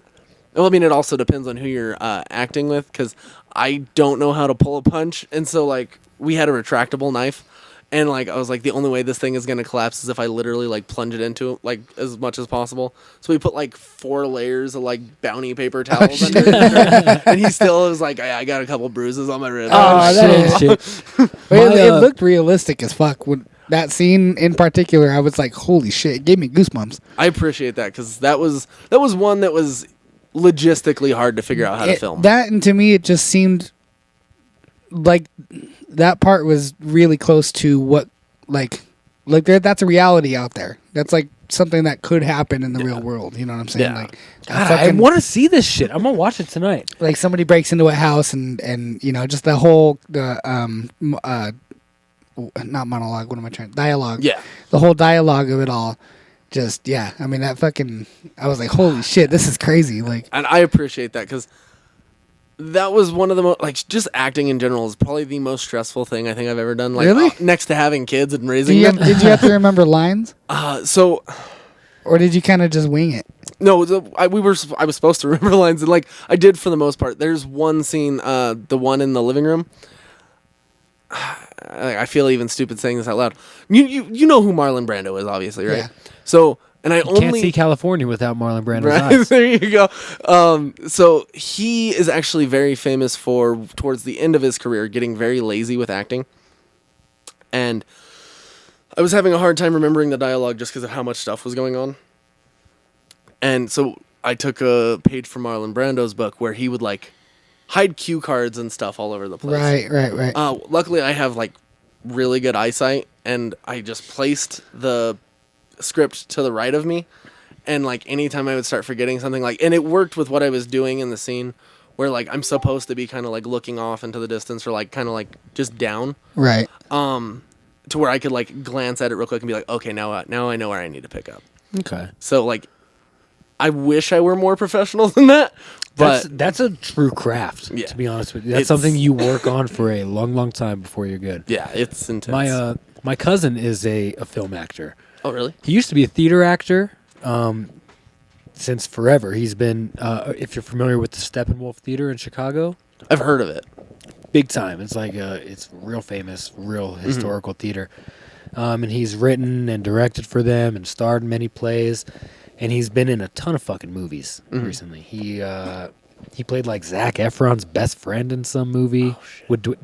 well, I mean, it also depends on who you're acting with because I don't know how to pull a punch, and so like we had a retractable knife, and like I was like the only way this thing is gonna collapse is if I literally like plunge it into it like as much as possible. So we put like 4 layers of like bounty paper towels under it, and he still was like, I got a couple bruises on my ribs. Oh, that shit. But it My, looked realistic as fuck. When that scene in particular, I was like, "Holy shit!" It gave me goosebumps. I appreciate that because that was one that was logistically hard to figure out how to film. That, and to me, it just seemed like that part was really close to what, like that's a reality out there. That's like something that could happen in the real world. You know what I'm saying? Yeah. Like, God, I want to see this shit. I'm gonna watch it tonight. like somebody breaks into a house and you know, just the whole not monologue. What am I trying? Dialogue. Yeah. The whole dialogue of it all. Just yeah. I mean that fucking. I was like, holy shit, this is crazy. Like, And I appreciate that because that was one of the most, like, just acting in general is probably the most stressful thing I think I've ever done. Like, Really? next to having kids and raising them. did you have to remember lines, So, or did you kind of just wing it? no, I was supposed to remember lines, and, like, I did for the most part. There's one scene, the one in the living room. I feel even stupid saying this out loud. You know who Marlon Brando is, obviously, right? Yeah. So, and I Can't only see California without Marlon Brando's right eyes. there you go. So he is actually very famous for towards the end of his career getting very lazy with acting, and I was having a hard time remembering the dialogue just because of how much stuff was going on. And so I took a page from Marlon Brando's book where he would like hide cue cards and stuff all over the place. Right. Luckily, I have like really good eyesight, and I just placed the script to the right of me, and like anytime I would start forgetting something, like, and it worked with what I was doing in the scene, where like I'm supposed to be kind of like looking off into the distance or like kind of like just down, Right. to where I could like glance at it real quick and be like, okay, now I know where I need to pick up. Okay. So like, I wish I were more professional than that, but That's a true craft, Yeah. to be honest with you. That's It's- something you work on for a long, long time before you're good. yeah, it's intense. My cousin is a film actor. Oh, really? He used to be a theater actor since forever. He's been, if you're familiar with the Steppenwolf Theater in Chicago, I've heard of it. big time. It's like it's real famous, real historical theater. And he's written and directed for them and starred in many plays. And he's been in a ton of fucking movies recently. He played like Zac Efron's best friend in some movie.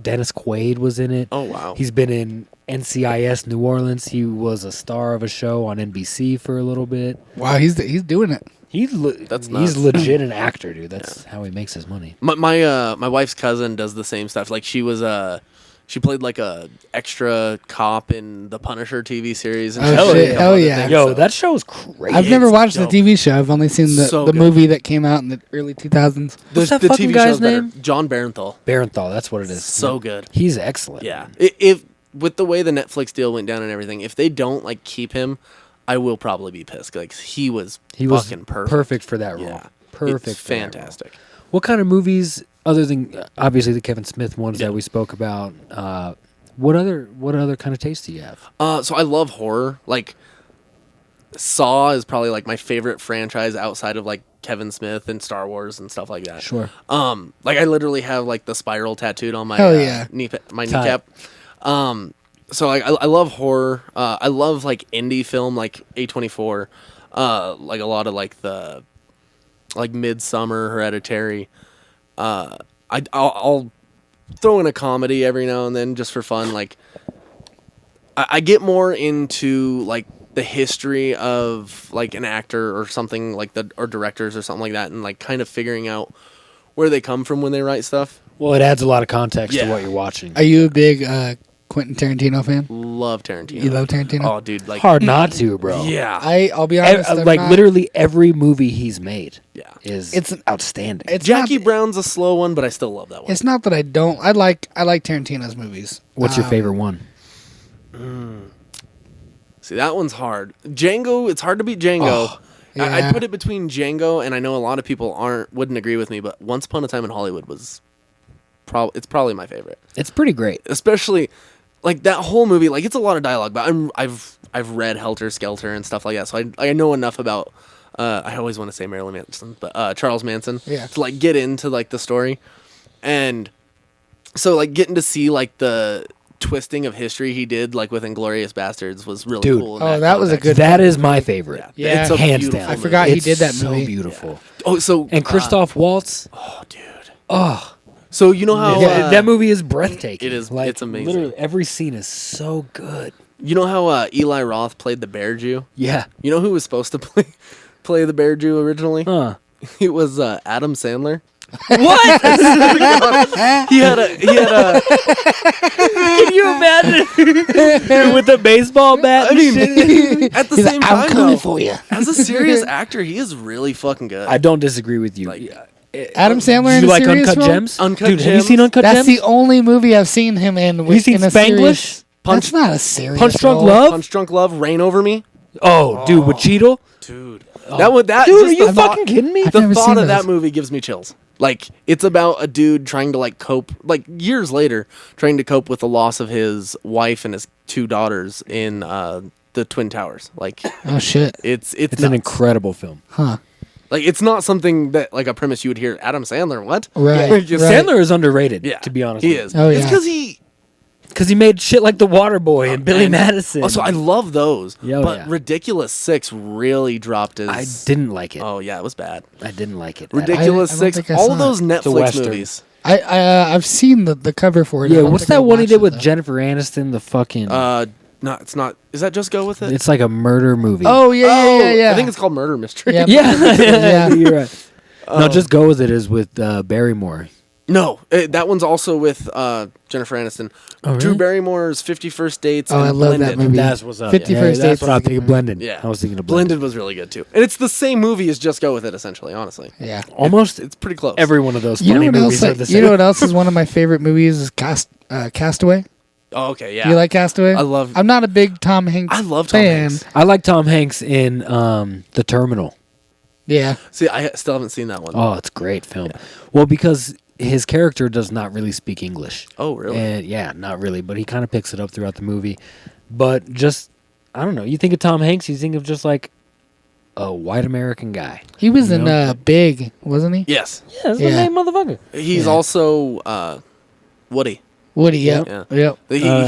Dennis Quaid was in it. Oh, wow. He's been in NCIS New Orleans. He was a star of a show on NBC for a little bit. Wow, he's doing it. He's That's nuts. legit an actor, dude. That's how he makes his money. My wife's cousin does the same stuff. Like she played like a extra cop in the Punisher TV series. And Oh, she did shit. a couple Hell other yeah. things, Yo, so- that show is crazy. I've never it's watched dope. the TV show. I've only seen So the good. movie that came out in the early 2000s. What's that fucking guy's show's better. name? John Barenthal. Barenthal, that's what it is. So good. He's excellent. Yeah. If with the way the Netflix deal went down and everything, if they don't like keep him, I will probably be pissed. Like he was fucking perfect. for that role. Yeah. Perfect. It's for that role. fantastic. What kind of movies, other than obviously the Kevin Smith ones that we spoke about, what other kind of taste do you have? So I love horror. Like Saw is probably like my favorite franchise outside of like Kevin Smith and Star Wars and stuff like that. Sure. Like I literally have like the spiral tattooed on my Hell yeah. my Tight. kneecap. So like I love horror. I love like indie film like A24. Like a lot of like the like Midsummer, Hereditary. I'll throw in a comedy every now and then just for fun. Like I get more into like the history of like an actor or something like or directors or something like that, and like kind of figuring out where they come from when they write stuff. Well, it adds a lot of context Yeah. to what you're watching. Are you a big Quentin Tarantino fan? Love Tarantino. You love Tarantino? Oh, dude, like Hard not to, bro. yeah, I'll be honest. I'm like not- literally every movie he's made yeah. is It's- outstanding. It's Jackie not, Brown's a slow one, but I still love that one. It's not that I don't. I like Tarantino's movies. What's your favorite one? See, that one's hard. Django, it's hard to beat Django. Oh, yeah. I'd put it between Django, and I know a lot of people wouldn't agree with me, but Once Upon a Time in Hollywood was it's probably my favorite. It's pretty great. Especially like that whole movie. Like it's a lot of dialogue, but I've read Helter Skelter and stuff like that, so I know enough about. I always want to say Marilyn Manson, but Charles Manson. Yeah. To like get into like the story, and so like getting to see like the twisting of history he did like with Inglourious Bastards was really Dude. cool. in Oh, that was a context. good- That is my favorite. Yeah. It's a Hands beautiful down. I movie. forgot he It's did that so movie. beautiful. Oh, so And Christoph Waltz. oh, dude. Oh, So you know how that movie is breathtaking. it is- Like, it's amazing. Literally every scene is so good. you know how Eli Roth played the Bear Jew? Yeah. You know who was supposed to play the Bear Jew originally? Huh. It was Adam Sandler. What? He had a Can you imagine with a baseball bat? I mean, at the He's same like, I'm time, coming though, for you. as a serious actor, he is really fucking good. I don't disagree with you. Like, Adam Sandler Do in you a like serious Uncut role? Gems? Uncut Dude, have you Gems? seen Uncut That's Gems? the only movie I've seen him in. Have you seen in a Spanglish? serious- That's not a serious. Punch Drunk role. Love? Punch Drunk Love, Rain Over Me, Oh, dude, with Cheadle? dude. That would that. Dude, just are you the thought- fucking kidding me? I've The never thought seen of that those. movie gives me chills. Like it's about a dude trying to like cope, like years later, trying to cope with the loss of his wife and his two daughters in the Twin Towers. Like Oh shit! it's It's an nuts. incredible film. Huh? Like it's not something that like a premise you would hear. Adam Sandler, what? Right. Like, just- right. Sandler is underrated, Yeah, to be honest. he with is. Oh, It's yeah. because Because he made shit like The Waterboy and Billy and- Madison. Also, I love those. Yeah, but yeah. Ridiculous Six really dropped his. I didn't like it. Oh yeah, it was bad. I didn't like it. Ridiculous I don't Six. think I All saw of those it. Netflix Western. movies. I've seen the cover for it. I Yeah, don't what's think I that one he watched did it, with though. Jennifer Aniston? The fucking. No, it's not. Is that Just Go With It? it's like a murder movie. Oh yeah. I think it's called Murder Mystery. Yeah. yeah, Yeah. You're right. No, Just Go With It is with Barrymore. No, that one's also with Jennifer Aniston. Oh, Drew really? Barrymore's 50 First Dates. Oh, and I love Blended. that movie. That's what's up. 50 Yeah, First that's Dates what is I a was thinking. good Blended. Yeah, I was thinking of Blended. Blended was really good too, and it's the same movie as Just Go With It. Essentially, honestly, Yeah. Almost it's pretty close. every one of those You know funny what movies else? are the same. You know what else is one of my favorite movies is Castaway. Oh, okay, yeah. You like Castaway? I love- I'm not a big Tom Hanks. I love Tom fan. Hanks. I like Tom Hanks in The Terminal. Yeah. See, I still haven't seen that one. Oh, it's a great film. Well, because his character does not really speak English. Oh, really? And yeah, not really, but he kind of picks it up throughout the movie. But just, I don't know. You think of Tom Hanks, you think of just like a white American guy. He was You in know? Big, wasn't he? Yes, Yeah, that's Yeah. the main motherfucker. he's Yeah. also Woody. Woody. Yep. Yeah. Yep.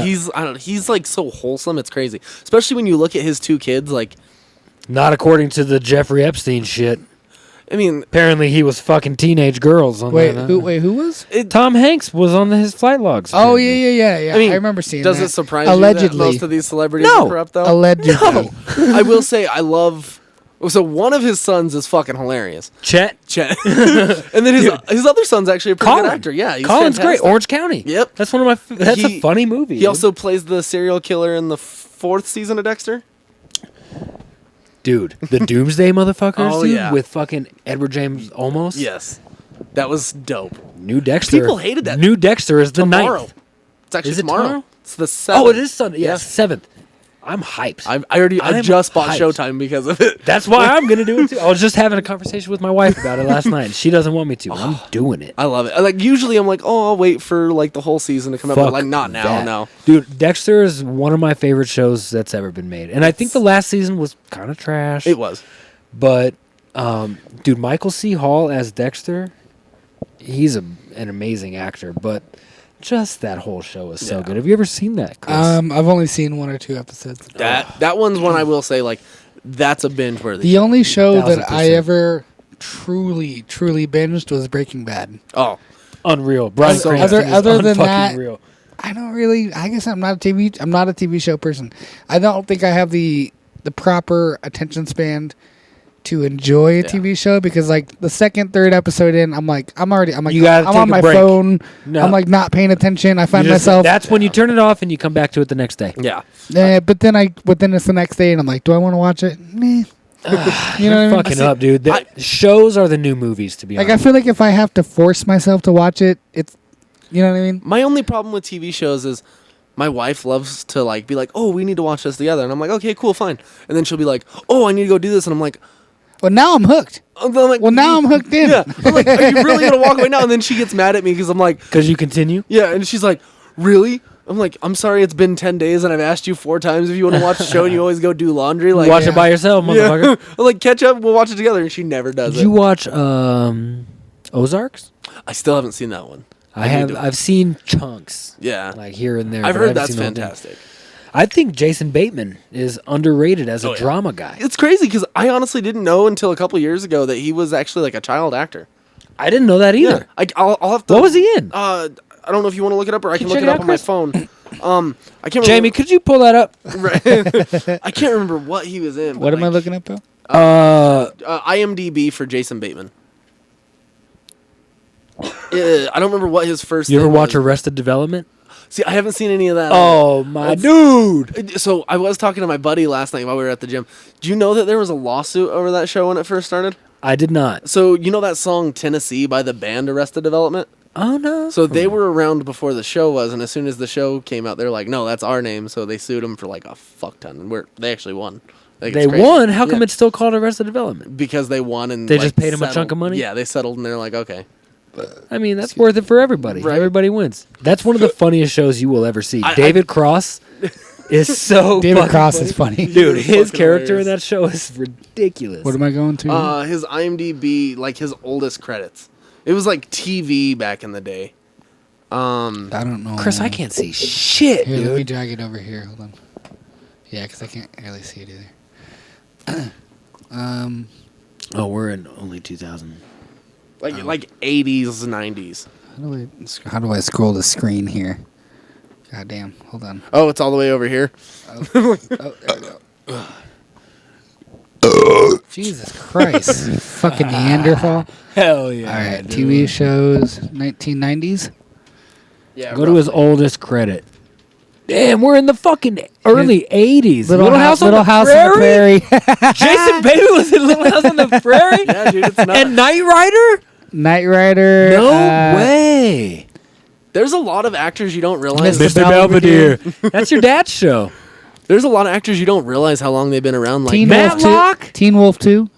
He's I don't know, he's like so wholesome. It's crazy, especially when you look at his two kids. Like, Not according to the Jeffrey Epstein shit. I mean, Apparently, he was fucking teenage girls on Wait, that. who was? Tom Hanks was on his flight logs. Oh apparently. yeah. I mean, remember seeing does that. it surprise Allegedly. you that most of these celebrities No. are corrupt though? Allegedly. I will say I love. So one of his sons is fucking hilarious, Chet. Chet, and then his other son's actually a pretty good actor. Yeah, he's Colin's great. fantastic. Orange County. Yep. That's one of my. That's a He- funny movie. He dude. also plays the serial killer in the 4th season of Dexter. Dude, the Doomsday motherfuckers, Oh, dude, yeah. with fucking Edward James Olmos. Yes, that was dope. New Dexter. People hated that. New Dexter is the Tomorrow. 9th. It's actually Is it tomorrow. tomorrow? It's the 7th. Oh, it is Sunday. Yes, 7th. I'm hyped. I just bought hyped. Showtime because of it. That's why I'm gonna do it too. I was just having a conversation with my wife about it last night. And she doesn't want me to. I'm doing it. I love it. Like usually I'm like, oh, I'll wait for like the whole season to come out, but Fuck like not now. that. No. Dude, Dexter is one of my favorite shows that's ever been made, and I think the last season was kind of trash. It was. But, dude, Michael C. Hall as Dexter, he's an amazing actor, but just that whole show is so good. Have you ever seen that, Chris? I've only seen 1 or 2 episodes. That one's one I will say like that's a binge worthy. The only show that 1000%. I ever truly binged was Breaking Bad. Oh, Unreal. Bryan Other- Cranston is other than unfucking that- real. I don't really. I guess I'm not a TV show person. I don't think I have the proper attention span to enjoy a TV show because like the second, third episode in, I'm You gotta I'm take on a my break. phone. No. I'm like not paying attention. I find You just- myself. That's when you turn it off and you come back to it the next day. yeah. But then it's the next day and I'm like, do I want to watch it? Meh. You know what I mean? Fucking up, dude. Shows are the new movies, to be Like I honest. feel like if I have to force myself to watch it, it's, you know what I mean? My only problem with TV shows is my wife loves to like be like, oh, we need to watch this together, and I'm like, okay, cool, fine. And then she'll be like, oh, I need to go do this, and I'm like, Well, now I'm hooked. well, now I'm hooked in. Yeah, I'm like, are you really gonna walk away now? And then she gets mad at me because I'm like, Because you continue? yeah, and she's like, really? I'm like, I'm sorry, it's been 10 days, and I've asked you 4 times if you want to watch the show, and you always go do laundry. Like, Watch it by yourself, motherfucker. yeah. I'm like, catch up, we'll watch it together, and she never does Did it. you watch Ozarks? I still haven't seen that one. I need have. to. I've seen chunks, Yeah, like here and there. I've but I heard haven't that's seen the whole thing. fantastic. I think Jason Bateman is underrated as a yeah. drama guy. It's crazy because I honestly didn't know until a couple years ago that he was actually like a child actor. I didn't know that either. I'll have to. What was he in? I don't know if you want to look it up or I can look check it it up out, on my Chris? phone. I can't. Jamie, could you pull that up? Remember, I can't remember what he was in. What but, am I like, looking at, Bill? IMDb for Jason Bateman. I don't remember what his first. You ever thing watch was. Arrested Development? See, I haven't seen any of that. Oh my It's- dude! So I was talking to my buddy last night while we were at the gym. Do you know that there was a lawsuit over that show when it first started? I did not. So you know that song Tennessee by the band Arrested Development? Oh no! So they were around before the show was, and as soon as the show came out, they're like, "No, that's our name." So they sued them for like a fuck ton, and they actually won. Like, They it's crazy. won. How come Yeah. it's still called Arrested Development? Because they won and They like, just paid 'em a settled. chunk of money? Yeah, they settled, and they're like, "Okay." I mean, that's worth it for everybody. Right. Everybody wins. That's one of the funniest shows you will ever see. I- David Cross is so David fucking Cross funny. is funny. Dude, He's his fucking character in hilarious. that show is ridiculous. What am I going to? His IMDb, like his oldest credits, it was like TV back in the day. I don't know. Chris, I can't see shit, Here, let me dude. drag it over here. Hold on. Yeah, because I can't really see it either. Oh, we're in only 2000. Like 80s, 90s. How do I scroll the screen here? God damn. Hold on. Oh, it's all the way over here. Oh, there we go. Jesus Christ. Fucking Neanderthal. Hell yeah. All right, TV shows, 1990s. Yeah. Go to his oldest credit. Damn, we're in the fucking early 80s. Little House on the Prairie? Jason Bateman was in Little House on the Prairie? Yeah, dude, it's not. And Knight Rider? Knight Rider. No way. There's a lot of actors you don't realize. Mr. Belvedere. That's your dad's show. There's a lot of actors you don't realize how long they've been around. Like Teen Matt Wolf 2. Locke? Teen Wolf 2.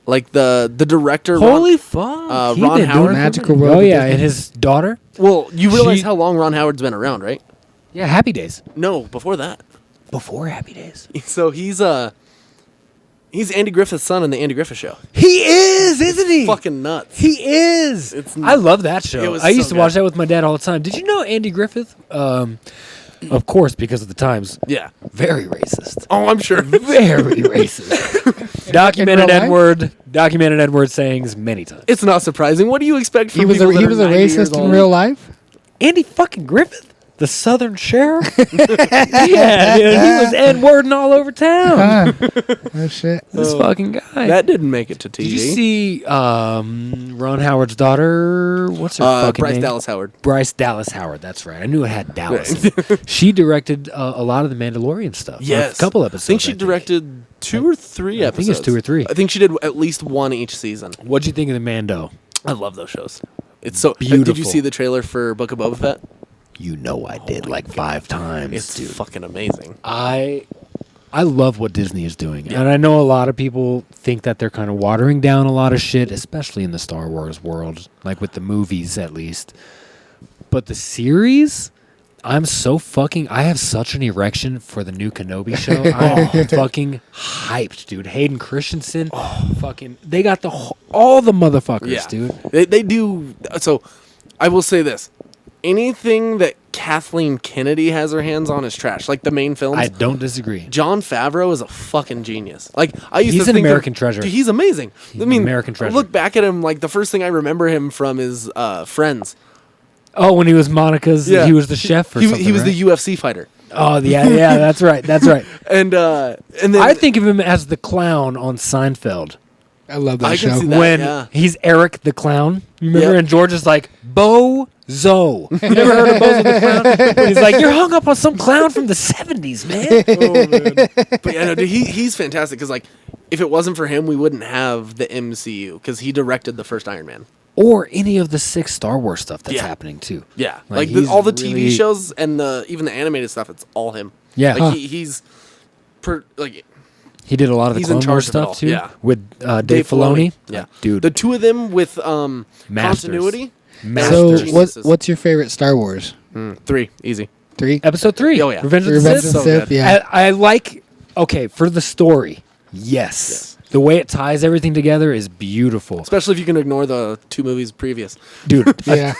like the director. Holy fuck. He Ron been doing Howard. Magical World Oh, of yeah, Disney. and his daughter? Well, you realize She- how long Ron Howard's been around, right? Yeah, Happy Days. No, before that. Before Happy Days. So he's Andy Griffith's son in the Andy Griffith Show. He is, isn't he? Fucking nuts. He is. It's- I love that show. It was I used so to watch good. that with my dad all the time. Did you know Andy Griffith? Of course, because of the times. Yeah. Very racist. Oh, I'm sure. Very racist. Documented In real life? Documented N-word sayings many times. It's not surprising. What do you expect from He was people a, that he are was a 90 years racist in old? real life. Andy fucking Griffith, the Southern Sheriff. Yeah, dude, he was N-wording all over town. Oh shit. This fucking guy. That didn't make it to TV. Did you see Ron Howard's daughter? What's her fucking Bryce name? Dallas Howard. Bryce Dallas Howard. That's right. I knew it had Dallas. in it. She directed a lot of the Mandalorian stuff. Yes. a couple episodes. I think she directed 2 or 3 I episodes. think it's 2 or 3. I think she did at least one each season. What'd you think of the Mando? I love those shows. It's so. Did Beautiful. you see the trailer for Book of Boba Fett? You know I did like 5 times, It's dude. fucking amazing. I love what Disney is doing. And I know a lot of people think that they're kind of watering down a lot of shit, especially in the Star Wars world, like with the movies at least. But the series, I have such an erection for the new Kenobi show. I'm fucking hyped, dude. Hayden Christensen, they got all the motherfuckers, dude. They do. So I will say this. Anything that Kathleen Kennedy has her hands on is trash. Like the main films. I don't disagree. John Favreau is a fucking genius. Like I used He's to an think American treasure. Dude, he's amazing. He's an American treasure. Look back at him. Like the first thing I remember him from is Friends. Oh, when he was Monica's, he was the chef or something. He was right? the UFC fighter. Oh, yeah, that's right. And then I think of him as the clown on Seinfeld. I love that I can show. see that. When he's Eric the clown, remember? Yep. And George is like, Bozo. You never heard of Bozo the clown? He's like, you're hung up on some clown from the 70s, man. Oh, man. But yeah, no, dude, he's fantastic because like if it wasn't for him, we wouldn't have the MCU because he directed the first Iron Man. Or any of the 6 Star Wars stuff that's Yeah. happening too. Yeah, Like, like he's all the really- TV shows and even the animated stuff, it's all him. Yeah. like Huh. he's like He did a lot of the He's in Clone Wars charge of it all, stuff too. yeah. With Dave Filoni. Yeah, Dude. the two of them with Masters. continuity. Masters. So, Geniuses. what's your favorite Star Wars? 3 easy. 3? Episode 3. Oh, yeah. Revenge of the Revenge Sith. of the so Sith, good. yeah. I like, for the story, yes. The way it ties everything together is beautiful. Especially if you can ignore the 2 movies previous. Dude, Yeah.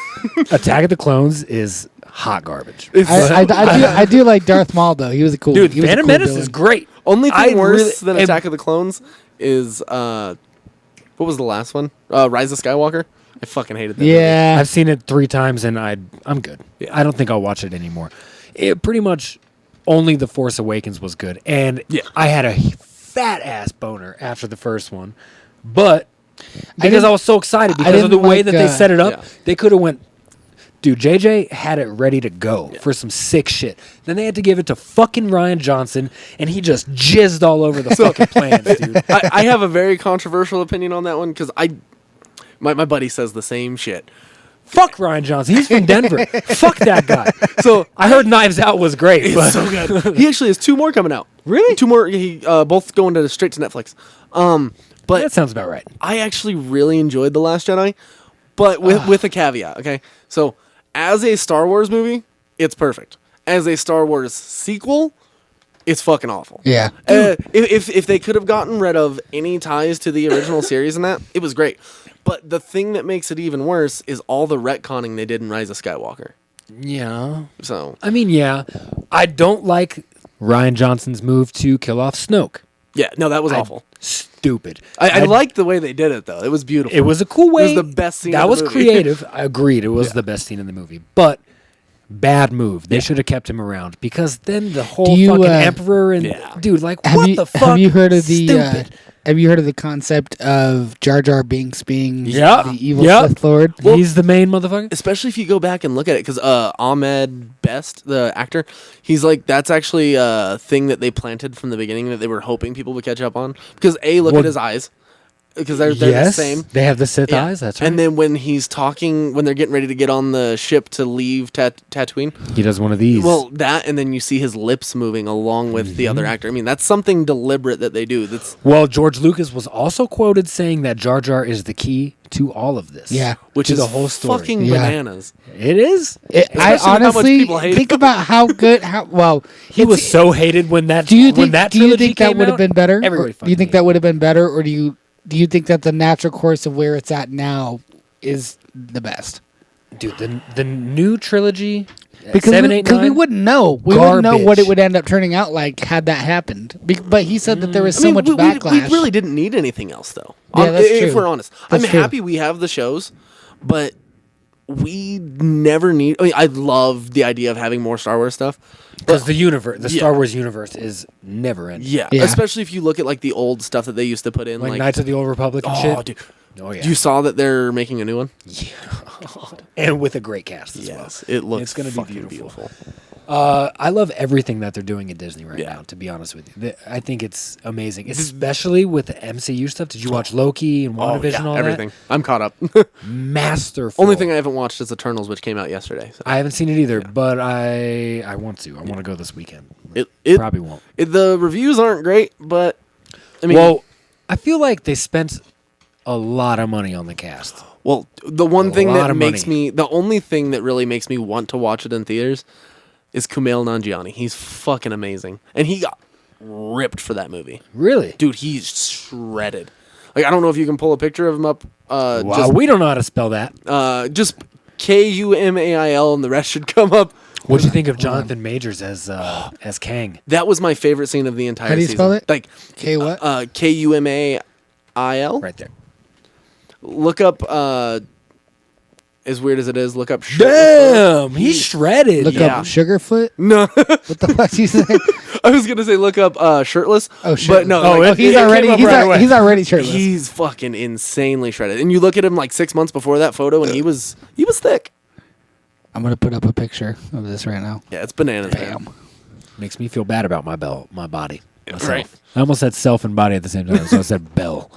Attack of the Clones is hot garbage. I do like Darth Maul, though. He was a cool Dude, he was a Phantom cool Menace villain. is great. Only I thing worse really- than and- Attack of the Clones is what was the last one? Rise of Skywalker. I fucking hated that. movie. Yeah. I've seen it 3 times and I'm good. Yeah. I don't think I'll watch it anymore. It pretty much only The Force Awakens was good. And Yeah. I had a fat ass boner after the first one. But because didn't- I was so excited because of didn't the way like, that they set it up, yeah. they could have went. Dude, JJ had it ready to go for some sick shit. Then they had to give it to fucking Ryan Johnson, and he just jizzed all over the fucking plans, dude. I have a very controversial opinion on that one because my buddy says the same shit. Fuck Ryan Johnson. He's from Denver. Fuck that guy. So I heard Knives Out was great. it's But so good. He actually has 2 more coming out. Really? 2 more. He both going to straight to Netflix. But that sounds about right. I actually really enjoyed The Last Jedi, but with a caveat. Okay, so as a Star Wars movie, it's perfect. As a Star Wars sequel, it's fucking awful. Yeah. If they could have gotten rid of any ties to the original series and that, it was great. But the thing that makes it even worse is all the retconning they did in Rise of Skywalker. Yeah. So I mean, yeah. I don't like Ryan Johnson's move to kill off Snoke. yeah, no, that was awful. Stupid. I liked the way they did it though. It was beautiful. It was a cool way. It was the best scene. That of was the movie. creative. I agreed. It was the best scene in the movie. But bad move. They should have kept him around because then the whole Do you, fucking emperor and Yeah. dude, like Have what you, the fuck? Have you heard of Stupid. Have you heard of the concept of Jar Jar Binks being Yep. the evil Yep. Sith Lord? He's the main motherfucker. Especially if you go back and look at it, because Ahmed Best, the actor, he's like, that's actually a thing that they planted from the beginning that they were hoping people would catch up on. Because look Well, at his eyes, because they're the Yes, same. they have the Sith Yeah. eyes. That's right. And then when he's talking, when they're getting ready to get on the ship to leave Tatooine, he does one of these. well, that, and then you see his lips moving along with the other actor. I mean, that's something deliberate that they do. That's Well, George Lucas was also quoted saying that Jar Jar is the key to all of this. Yeah. which to is the whole story. fucking Yeah. bananas. It is. I Especially with how much honestly people hate think him. about how good. He was so hated when that. Do you when think? that Do you trilogy think that came would have out, been better? Everybody Do you think that would have been better, or do you think that the natural course of where it's at now is the best? dude, the new trilogy, Because 7, we, 8, 'cause 9, we wouldn't know. We wouldn't know what garbage. it would end up turning out like had that happened. But he said that there was I so mean, much we backlash. really didn't need anything else, though. Yeah, that's If true. we're honest, That's I'm true. happy we have the shows, but we never need. I mean, I love the idea of having more Star Wars stuff. because the universe, the Yeah. Star Wars universe, is never ending. Yeah, Yeah. especially if you look at like the old stuff that they used to put in, like like Knights of the Old Republic and oh, shit. dude, Oh yeah, you saw that they're making a new one. and with a great cast as Yes, well. it looks It's gonna be fucking beautiful. I love everything that they're doing at Disney right Yeah. now, to be honest with you. I think it's amazing, especially with the MCU stuff. Did you watch Loki and WandaVision and all everything. I'm caught up. that? Masterful. Only thing I haven't watched is Eternals, which came out yesterday. So. I haven't seen it either, but I want to. I want to go this weekend. It Probably won't. The reviews aren't great, but I mean, Well, I feel like they spent a lot of money on the cast. well, the one A thing lot that of makes money. me, the only thing that really makes me want to watch it in theaters is Kumail Nanjiani. He's fucking amazing, and he got ripped for that movie. Really? Dude, he's shredded. Like, I don't know if you can pull a picture of him up. Wow, we don't know how to spell that. Just Kumail, and the rest should come up. What'd you think of Jonathan Majors as Kang? That was my favorite scene of the entire How do you season. spell it? Like K what? Kumail. Right there. Look up. As weird as it is, look up. Damn, he's shredded. Look yeah. up Sugarfoot. No, What the fuck you say? I was gonna say look up shirtless. Oh shit! But no, Oh, like, it- he's it already came up he's, right al- away. he's already shirtless. he's fucking insanely shredded. And you look at him like 6 months before that photo, and he was thick. I'm gonna put up a picture of this right now. Yeah, it's bananas. Damn. Man. Makes me feel bad about my body. Myself. Right. I almost said self and body at the same time, so I said bell.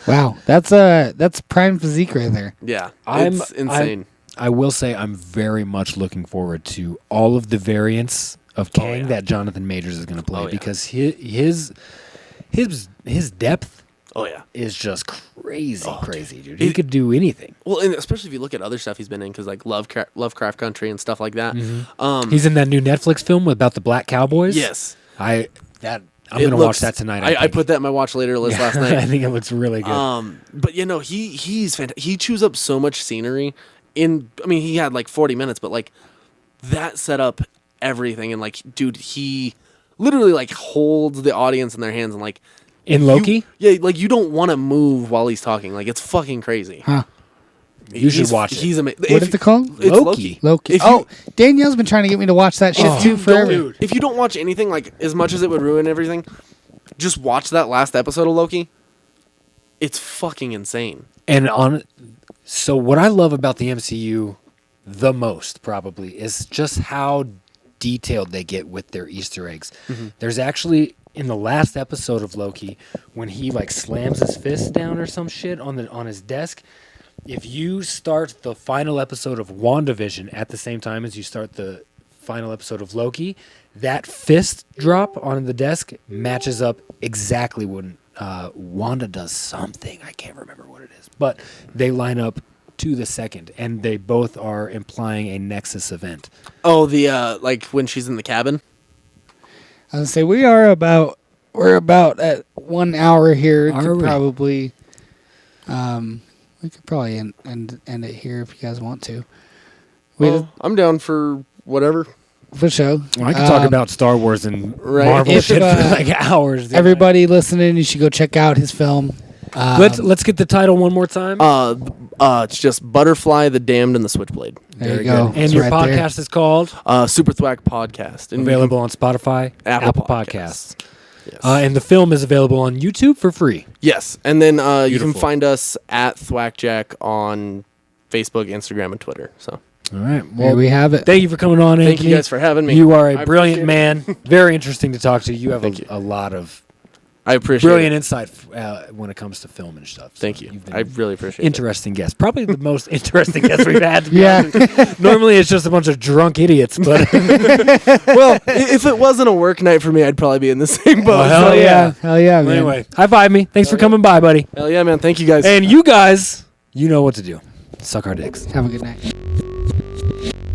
Wow, that's prime physique right there. Yeah, I'm it's insane. I will say I'm very much looking forward to all of the variants of Kang yeah. that Jonathan Majors is going to play Oh, yeah. because his depth Oh yeah. is just crazy, Oh, crazy, dude. He- He could do anything. Well, and especially if you look at other stuff he's been in, because like Lovecraft Country and stuff like that. He's in that new Netflix film about the Black Cowboys. Yes. I'm It going to watch looks- that tonight. I put that in my watch later list last night. I think it looks really good. But you know, he's fantastic. He chews up so much scenery he had like 40 minutes, but like that set up everything, and like, dude, he literally like holds the audience in their hands, and like In Loki? like you don't want to move while he's talking. Like, it's fucking crazy. Huh? You should watch it. He's amazing. What is it called? It's Loki. Loki. If you- Oh, Danielle's been trying to get me to watch that shit too forever. Dude, if you don't watch anything, like as much as it would ruin everything, just watch that last episode of Loki. It's fucking insane. So what I love about the MCU the most probably is just how detailed they get with their Easter eggs. There's actually in the last episode of Loki when he like slams his fist down or some shit on his desk. If you start the final episode of WandaVision at the same time as you start the final episode of Loki, that fist drop on the desk matches up exactly when Wanda does something. I can't remember what it is, but they line up to the second, and they both are implying a Nexus event. Oh, the like when she's in the cabin. I was gonna say we're about at 1 hour here. Are Could we? probably we could probably end it here if you guys want to. I'm down for whatever. For show. Well, I could talk about Star Wars and Right. Marvel If, shit for like hours. dude. Everybody listening, you should go check out his film. Let's get the title one more time. It's just Butterfly, the Damned, and the Switchblade. There Very you go. good. And It's your right there. podcast is called Super Thwack Podcast. And available on Spotify, Apple Podcasts. Yes. And the film is available on YouTube for free. Yes, and then you can Beautiful. find us at Thwackjack on Facebook, Instagram, and Twitter. So All right. There Well, we have it. thank you for coming on, thank Anthony. you guys for having me. You are a I brilliant appreciate man. Very interesting to talk to. You have Thank you. a lot of I appreciate brilliant it. insight when it comes to film and stuff. So Thank you. you've been I really appreciate interesting guest. Probably the most interesting guest we've had. To be Yeah. honest with you. Normally it's just a bunch of drunk idiots, but it. Well, if it wasn't a work night for me, I'd probably be in the same boat. Well, hell So, yeah. Hell yeah, man. anyway, high five me. Thanks for coming by, buddy. Hell yeah, man. Thank you guys. And you guys, you know what to do. Suck our dicks. Have a good night.